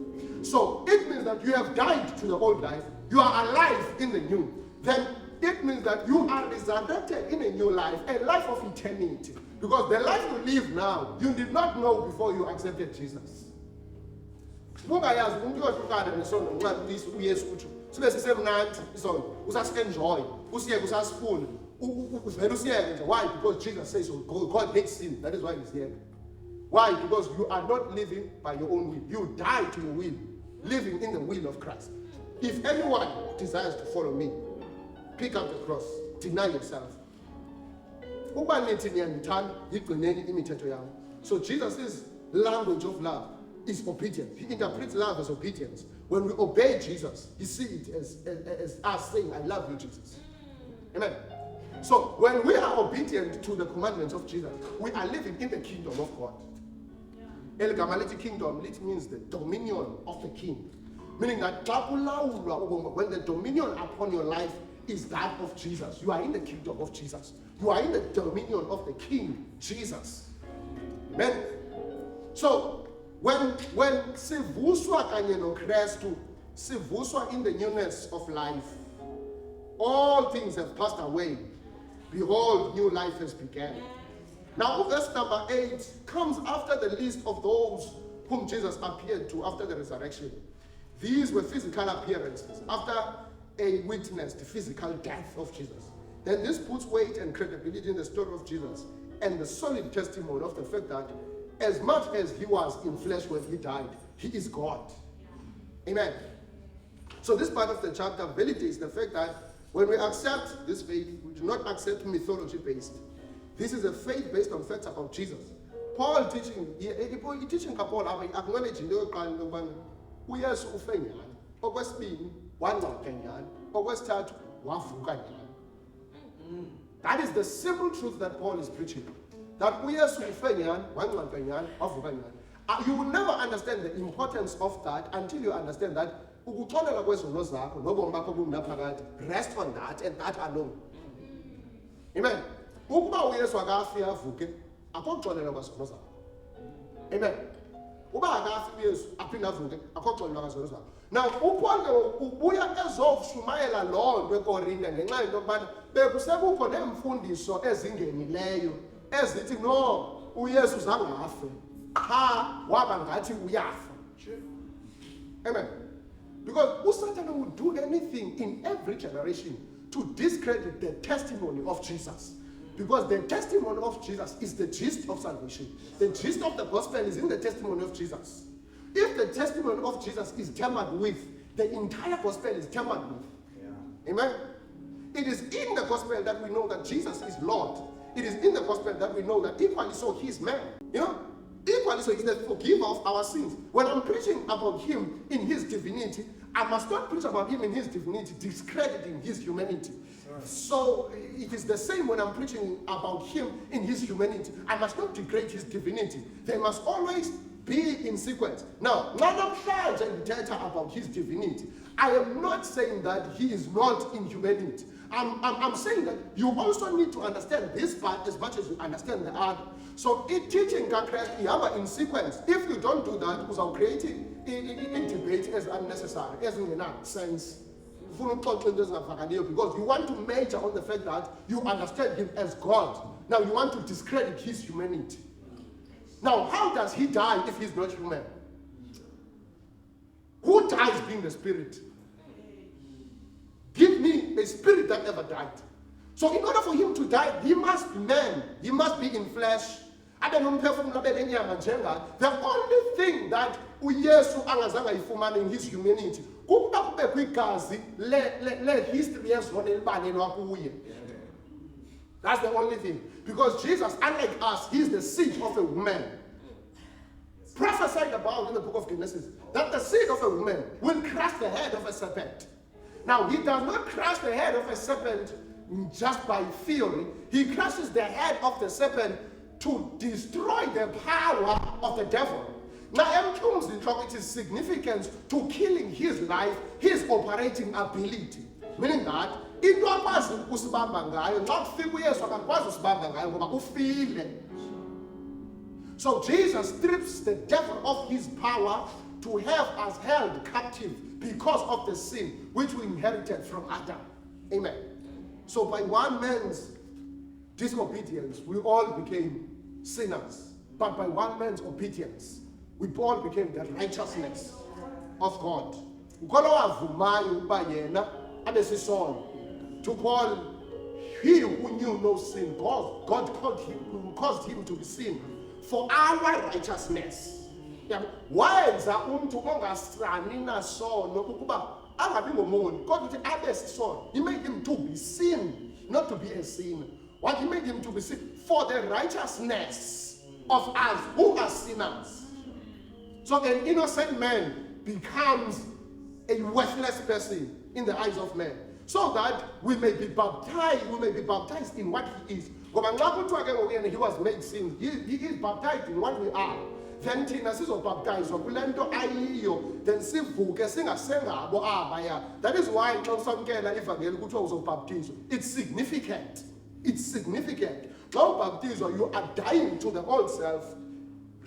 B: So it means that you have died to the old life, you are alive in the new. Then it means that you are resurrected in a new life, a life of eternity. Because the life you live now, you did not know before you accepted Jesus. Bungayazi umuntu uyohlukana nesondo nxa uYesu uthi sibe sisemnandi isondo usasi-enjoy usiyeke usasifuna uvele usiyeke nje. Why? Because Jesus says so. God hates sin. That is why he's here. Why? Because you are not living by your own will. You die to your will, living in the will of Christ. If anyone desires to follow me, pick up the cross, deny yourself. So Jesus' language of love is obedience. He interprets love as obedience. When we obey Jesus, he sees it as us saying, I love you, Jesus. Amen. So when we are obedient to the commandments of Jesus, we are living in the kingdom of God. El Gamaliti kingdom, it means the dominion of the king. Meaning that when the dominion upon your life is that of Jesus, you are in the kingdom of Jesus. You are in the dominion of the King, Jesus. Amen. So when sivuswa kanye no Kristu, sivuswa in the newness of life, all things have passed away. Behold, new life has begun. Now, verse number 8 comes after the list of those whom Jesus appeared to after the resurrection. These were physical appearances after a witnessed physical death of Jesus. Then this puts weight and credibility in the story of Jesus and the solid testimony of the fact that as much as he was in flesh when he died, he is God. Amen. So this part of the chapter validates the fact that when we accept this faith, we do not accept mythology-based. This is a faith based on facts about Jesus. Paul teaching Paul acknowledging the uYesu ufe njani, okwesibili wangcwatshwa njani, okwesithathu wavuka njani. That is the simple truth that Paul is preaching. That uYesu ufe njani, wangcwatshwa njani, wavuka njani. You will never understand the importance of that until you understand that ukuxolela kwezono zakho nobomi bakho bungaphakade, rest on that and that alone. Amen. Ukuba uYesu akafi avuke, akuxolela kwezono zakho. Amen. Uba akafi uYesu aphinda avuke, akuxolela kwezono zakho. Now uPaul ubuya ezoshumayela lo nto eKorinte ngenxa yento yokubana bekusekukho nemfundiso ezingenileyo ezithi no uYesu zangafe cha waba ngathi uyafa. Amen. Because uSatan will do anything in every generation to discredit the testimony of Jesus. Because the testimony of Jesus is the gist of salvation. The gist of the gospel is in the testimony of Jesus. If the testimony of Jesus is tampered with, the entire gospel is tampered with. Yeah. Amen? It is in the gospel that we know that Jesus is Lord. It is in the gospel that we know that equally so he is man. You know? Equally so he is the forgiver of our sins. When I'm preaching about him in his divinity, I must not preach about him in his divinity, discrediting his humanity. Right. So it is the same when I'm preaching about him in his humanity. I must not degrade his divinity. They must always be in sequence. Now, none of that data about his divinity. I am not saying that he is not in humanity. I'm saying that you also need to understand this part as much as you understand the other. So teaching Christ in sequence. If you don't do that, because I'm creating a debate as unnecessary, as in sense. Because you want to major on the fact that you understand him as God. Now you want to discredit his humanity. Now, how does he die if he's not human? Who dies being the spirit? Give me a spirit that never died. So in order for him to die, he must be man. He must be in flesh. The only thing that uYesu angazange ayifumane in his humanity, kuba kubekho igazi le history yezona elibalelwa kuye. That's the only thing. Because Jesus, unlike us, he is the seed of a woman. Prophesied about in the book of Genesis that the seed of a woman will crush the head of a serpent. Now, he does not crush the head of a serpent just by theory. He crushes the head of the serpent to destroy the power of the devil. Now, it is significance to killing his life, his operating ability. Meaning that, so Jesus strips the devil of his power to have us held captive because of the sin which we inherited from Adam. Amen. So by one man's disobedience, we all became sinners. But by one man's obedience, we all became the righteousness of God. Ukholwa wavumayo ukuba yena abe sisono. To Paul, he who knew no sin, God caused him to be sin for our righteousness. Wayenza umuntu ongasani nasono ukuba angabi ngomoni kodwa uthi abe sisono. He made him to be sin, not to be a sinner. What he made him to be sin for the righteousness of us who are sinners. So an innocent man becomes a worthless person in the eyes of men, so that we may be baptized in what he is. He was made sin. He is baptized in what we are. Then thina sizobaptizwa kule nto ayiyo, then sivuke singasengabo abaya. That is why xa usamkela ivangeli kuthiwa uzobaptizwa. It's significant. It's significant. Xa ubaptizwa, you are dying to the old self,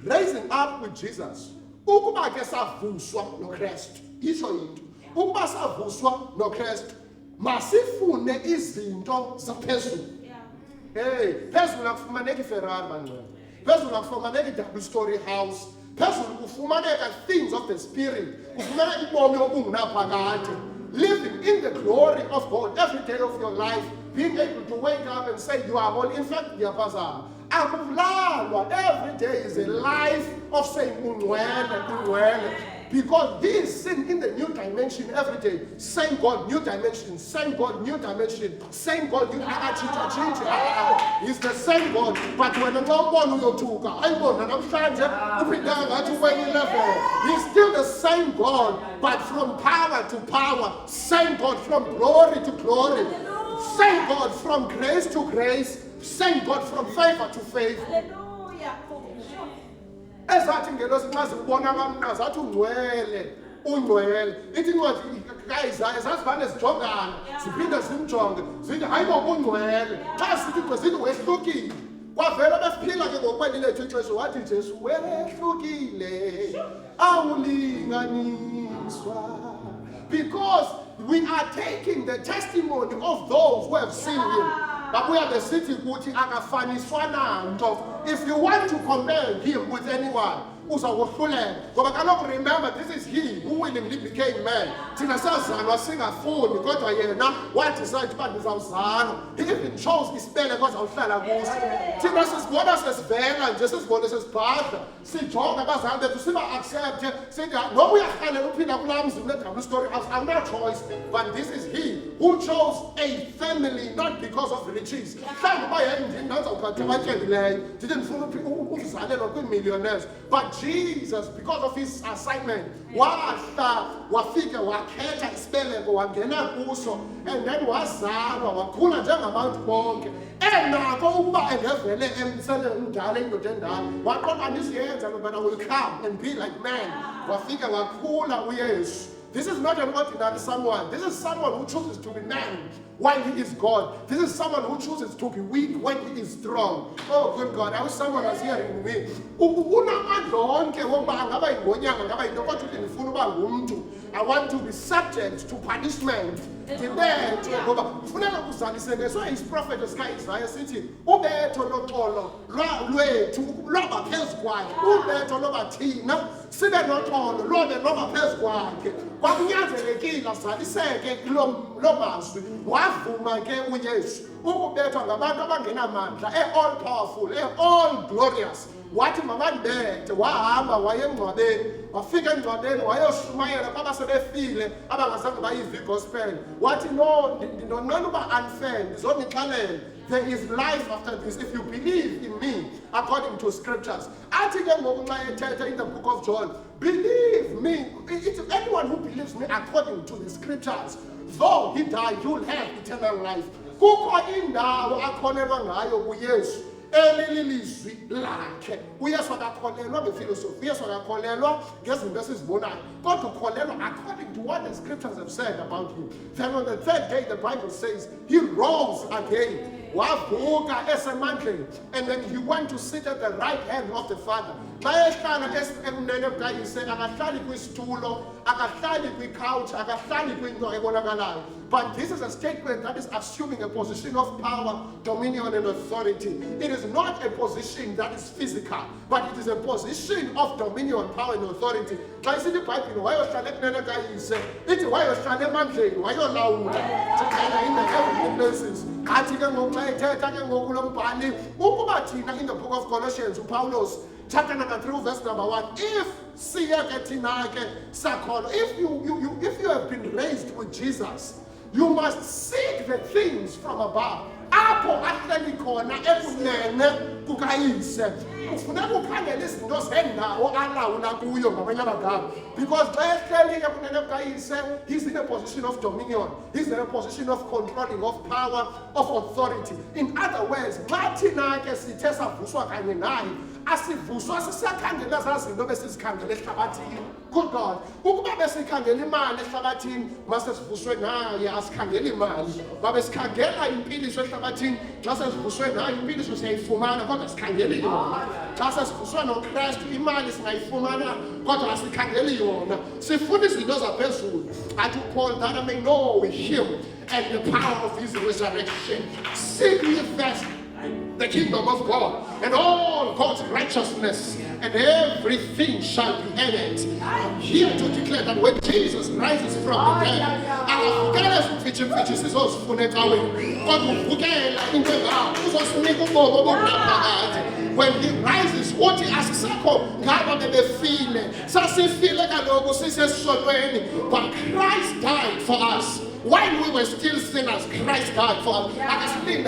B: raising up with Jesus. Ukuba ke savuswa noKristu, isho into. Ukuba savuswa noKristu, masifune izinto zaphezulu. Hey, phezulu akufumaneki iFerrari manje. Phezulu akufumaneki i-double story house. Phezulu kufumaneka things of the spirit. Kufumaneka ubomi obungunaphakade. Living in the glory of God every day of your life. Being able to wake up and say you are holy. In fact, Diapazam, every day is a life of saying unwele. Because this sin in the new dimension every day. Same God, new dimension. Same God, new dimension. Same God, new He's the same God. But when the one who took, He's still the same God, but from power to power. Same God from glory to glory. Same God from grace to grace. Same God from favor to favor.
C: Hallelujah.
B: Ezathi ngelosi nxa zibona abamnqazi athi ungcwele ithi incwadi kaIsaya zazivane zijongana ziphinde zimjonge zithi hayi bo ungcwele xa sithi gqisithi wehlukile kwavela besiphila ke ngokweli lethu ixesha wathi Jesu wehlukile awulinganiswa. Because we are taking the testimony of those who have seen him. But we are the city kuti akafaniswa nanto. If you want to compare him with anyone, uzawohluleka. Ngoba kaloku remember, this is he who willingly became man. Thina sazalwa singafuni kodwa yena wadecide uba ndizawuzalwa. He even chose isibele because awuhlala kuso. Thina sisibona sesivela nje sisibona sesibhadla. Sijonga abazali bethu siba accept sithi noma uyarhalela uphinda kulaa mzi kune-double story house, I'm not choice. But this is he who chose a family not because of riches. Mhlawumbi uba yayindini ndazawuphatha abatyebileyo ndithi ndifuna ukuzalelwa kwii-millionaires. But Jesus, because of his assignment, wafika wakhetha isibeleko wangena kuso, and then wazalwa wakhula njengabantu bonke. Enakho ukuba engevele emsele umdala indoda endala waqonda ndiziyenza but I will come and be like man. Wafika wakhula uYesu. This is not an ordinary someone. This is someone who chooses to be man when he is God. This is someone who chooses to be weak when he is strong. Oh, good God. I wish someone was hearing me. I want to be subject to punishment. So his prophet Isaiah sithi ubetho loxolo lwethu loba phezu kwakhe ubetho loba thina sibe noxolo lobe loba phezu kwakhe. Kwakunyanzelekile azaliseke lo mazwi. Wavuma ke uYesu ukubethwa ngabantu abangenamandla, all powerful, all glorious. Wathi mamandibethe, wahamba wayengcwabeni, wafika engcwabeni wayoshumayela kwabasebefile abangazange bayive igospel. Wathi no, ndinonqena uba unfair, ndizonixelela. There is life after this if you believe in me according to scriptures. Athi ke ngoku nxa ethetha in the book of John, believe me. It's anyone who believes me according to the scriptures, though he die, you'll have eternal life. Kukho indawo akholelwa ngayo kuYesu elilizwi lakhe. uYesu akakholelwa ngefilosofi, uYesu akakholelwa ngezinto esizibonayo, kodwa ukholelwa according to what the scriptures have said about him. Then on the third day the Bible says he rose again. Wavuka esemandleni, and then he went to sit at the right hand of the Father. Bayehlala ekunene kukayise, akahlali kwisitulo, akahlali kwicouch, akahlali kwinto ebonakalayo. But this is a statement that is assuming a position of power, dominion, and authority. It is not a position that is physical, but it is a position of dominion, power, and authority. xa isithi ibhayibhile wayohlala ekunene kayise, ithi wayohlala emandleni wayolawula thixela in the heavenly places. Ngathi ke ngoku xa ethetha ke ngoku lo mbhali ukuba thina in the book of Colossians uPaulos chapter number 3 verse number 1, if siye ke thina ke sakholwa, if you have been raised with Jesus, you must seek the things from above. Apho ahleli khona ekunene kukayise. Kufuneka ukhangele izinto zendawo alawula kuyo ngamanye amagama. Because xa ehleli ekunene kukayise, he's in a position of dominion. He's in a position of controlling, of power, of authority. In other words, xa thina ke sithe savuswa kanye naye, asivuswa sisakhangela ezaa zinto besizikhangela ehlabathini. Good God. Ukuba besikhangela imali ehlabathini, masesivuswe naye asikhangela imali. Babe sikhangela impiliso ehlabathini, xa sesivuswe naye impiliso siyayifumana kodwa sikhangeli yona. Xa sesivuswe noKristu imali singayifumana kodwa asikhangeli yona. Sifuna izinto zaphezulu. Athi uPaul, that I may know him and the power of his resurrection. Seek ye first the kingdom of God and all God's righteousness, and everything shall be added. I'm here to declare that when Jesus rises from the dead, akavukela izimfitshimfitshi sizozifuneka wena, kodwa uvukela into engako uzosinika ubomi obunaphakade. When he rises, uthi asisekho ngaba bebefile, sasifile kaloku sisesonweni, but Christ died for us. While we were still sinners, Christ died for us. We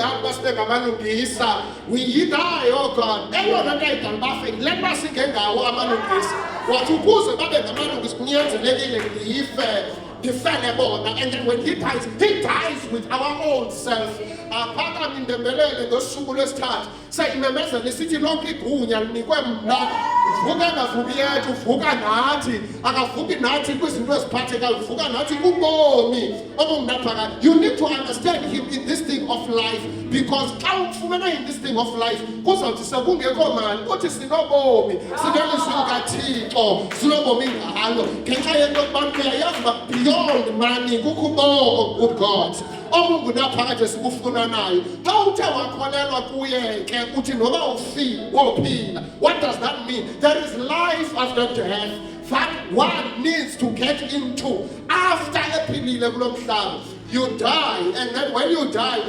B: die, oh God. Let us sing ngawo amalungisi. Wathi ukuze babe ngamalungisi kunyanzelekile ngiyife. And then when he dies with our own self. Phakathi indembelele ngosuku lwesithathu sayimemezela isithi lonke igunya linikwe mna. Uvuka ngavuki yethu, uvuka nathi. Akavuki nathi kwizinto eziphathekayo, uvuka nathi kubomi obungaphakade. You need to understand him in this thing of life, because xa ufumene in this thing of life kuzawuthi sekungekho mali uthi sinobomi sinelizwi likaThixo sinobomi ngalo ngenxa yento yokubana uyayazi uba beyond money kukho ubomi, good God obungunaphakade sikufuna nayo. Xa uthe wakholelwa kuye ke uthi noba wophila. What does that mean? There is life after death that one needs to get into after ephilile kulo mhlaba. You die, and then when you die,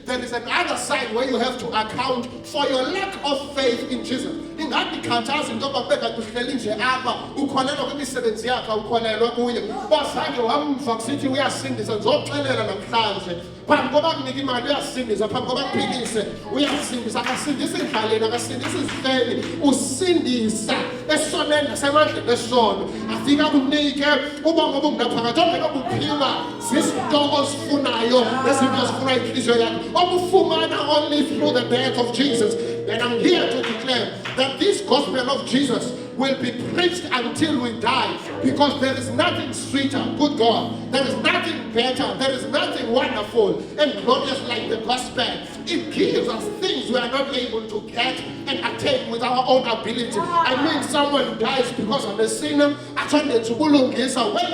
B: there is another side where you have to account for your lack of faith in Jesus. Ingandikhathaza into yoba bekuhleli nje apha ukholelwa kwimisebenzi yakhe ukholelwa kuye bazange wamva kusithi uyasindisa ndizoxelela namhlanje phambi koba kunika imali uyasindisa phambi koba kuphilise uyasindisa akasindisi endlaleni akasindisi izifeni usindisa esoneni nasemandleni esono afika kunike ubomi obungaphakathi obungekabuphiwa zizinto ozifunayo nezinto ezifuna inhliziyo yakho obufumana only through the death of Jesus. And I'm here to declare that this gospel of Jesus will be preached until we die, because there is nothing sweeter, good God, there is nothing better, there is nothing wonderful and glorious like the gospel. It gives us things we are not able to get and attain with our own ability. I mean, someone dies because of a sinner. Where do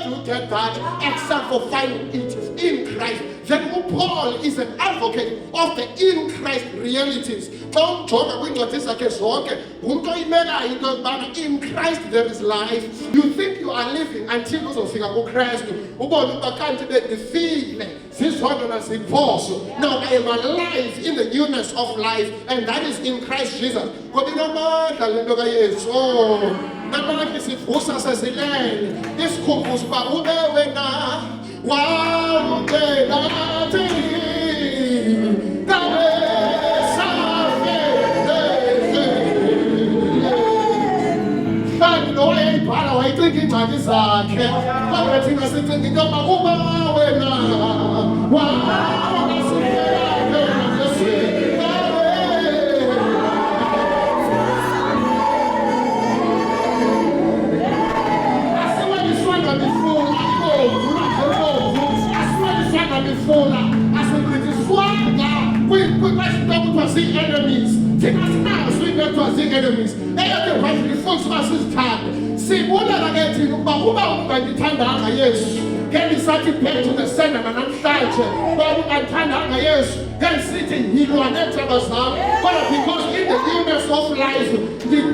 B: you get that except for finding it in Christ? Then Paul is an advocate of the in Christ realities. In Christ there is life. You think you are living until you figure Christ. Now I am alive in the newness of life, and that is in Christ Jesus. Namanje sivusa sezilele isikhumbuzo uba ube wena wawucela thini kabe safele fani nowayibhala wayicinga iingxaki zakhe kodwa thina sicinga into yoba uba wena enemies. Enemies. Sibona la ke thina ukuba ungandithandanga Yesu Ngeke isathi back to the sender namhlanje. Ngoba ungathandanga Yesu. Ngeke sithi yilwa nethemba zami. Kodwa because in the newness of life,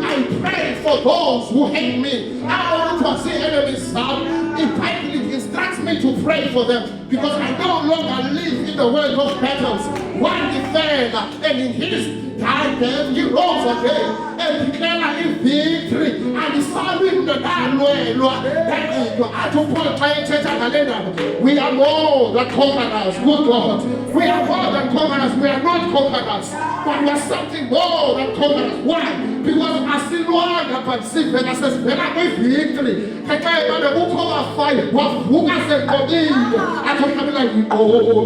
B: I pray for those who hate me. I want to see enemies zami. The Bible instructs me to pray for them because I no longer live in the world of battles. One defender, and in his time he rose again and declared a victory. And the psalmist we are more than conquerors, good God. We are more than conquerors, we are not conquerors, but we are something more than conquerors. Why? Because I still want to participate. I says, when I get victory, I can't even who come and fight. Who can say, come in? I told him, like, oh,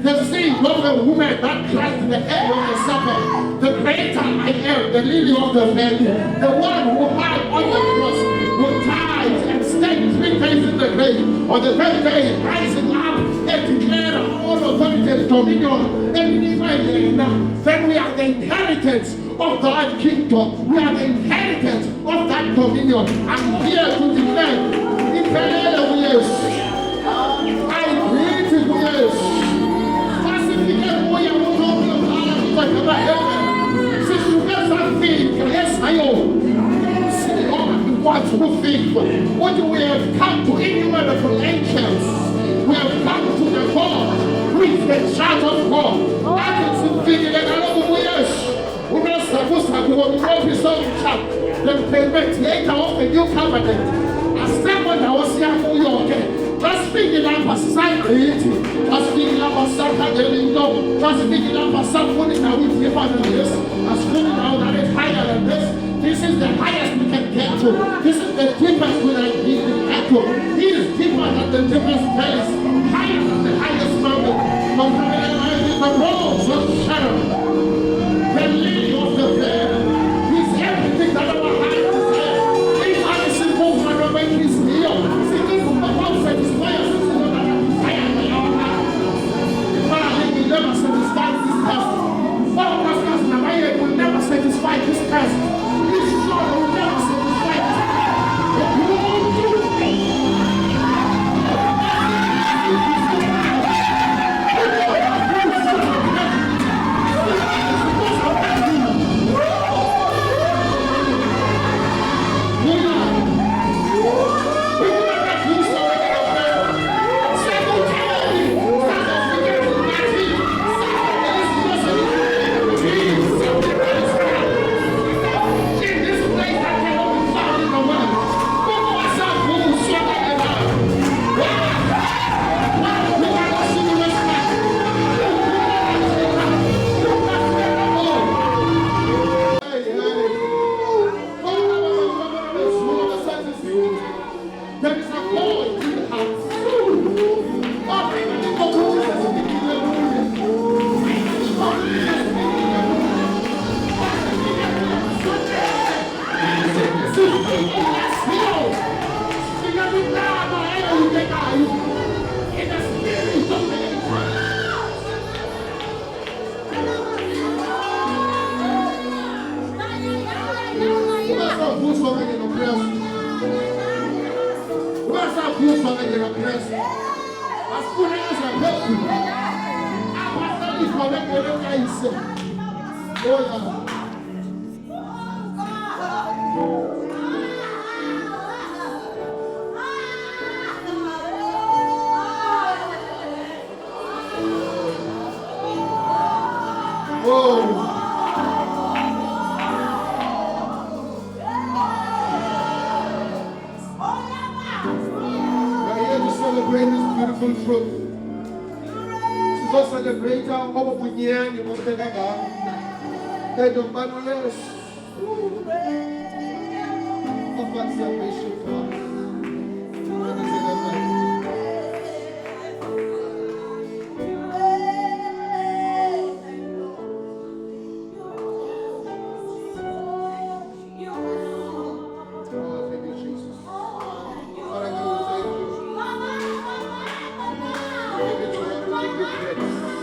B: the seed of the woman that Christ in the head of the serpent, the greater I am, the lily of the valley, the one who hung on the cross, who died and stayed 3 days in the grave, on the third day rising up and declared all authority and dominion, and then we are the inheritance of that kingdom, we are the inheritance of that dominion. I'm here to declare, yes, I greet you, yes. What we have come to innumerable angels, we have come to the God with the church of God. That is the mediator of the new covenant. As someone that was here for you, just speaking up for society, just speaking up for something, just speaking up for something that we give out of this, as speaking out that is higher than this. This is the highest we can get to. This is the deepest we can get to. He is deeper than the deepest place, higher than the highest mountain. The rose of Sharon, the lily of the valley, He's everything that our heart desires. If I is simple, I don't make His meal. See, this is the one satisfies us in the desire of our heart. If I will never satisfy this test. All of us will never satisfy this test. kuphela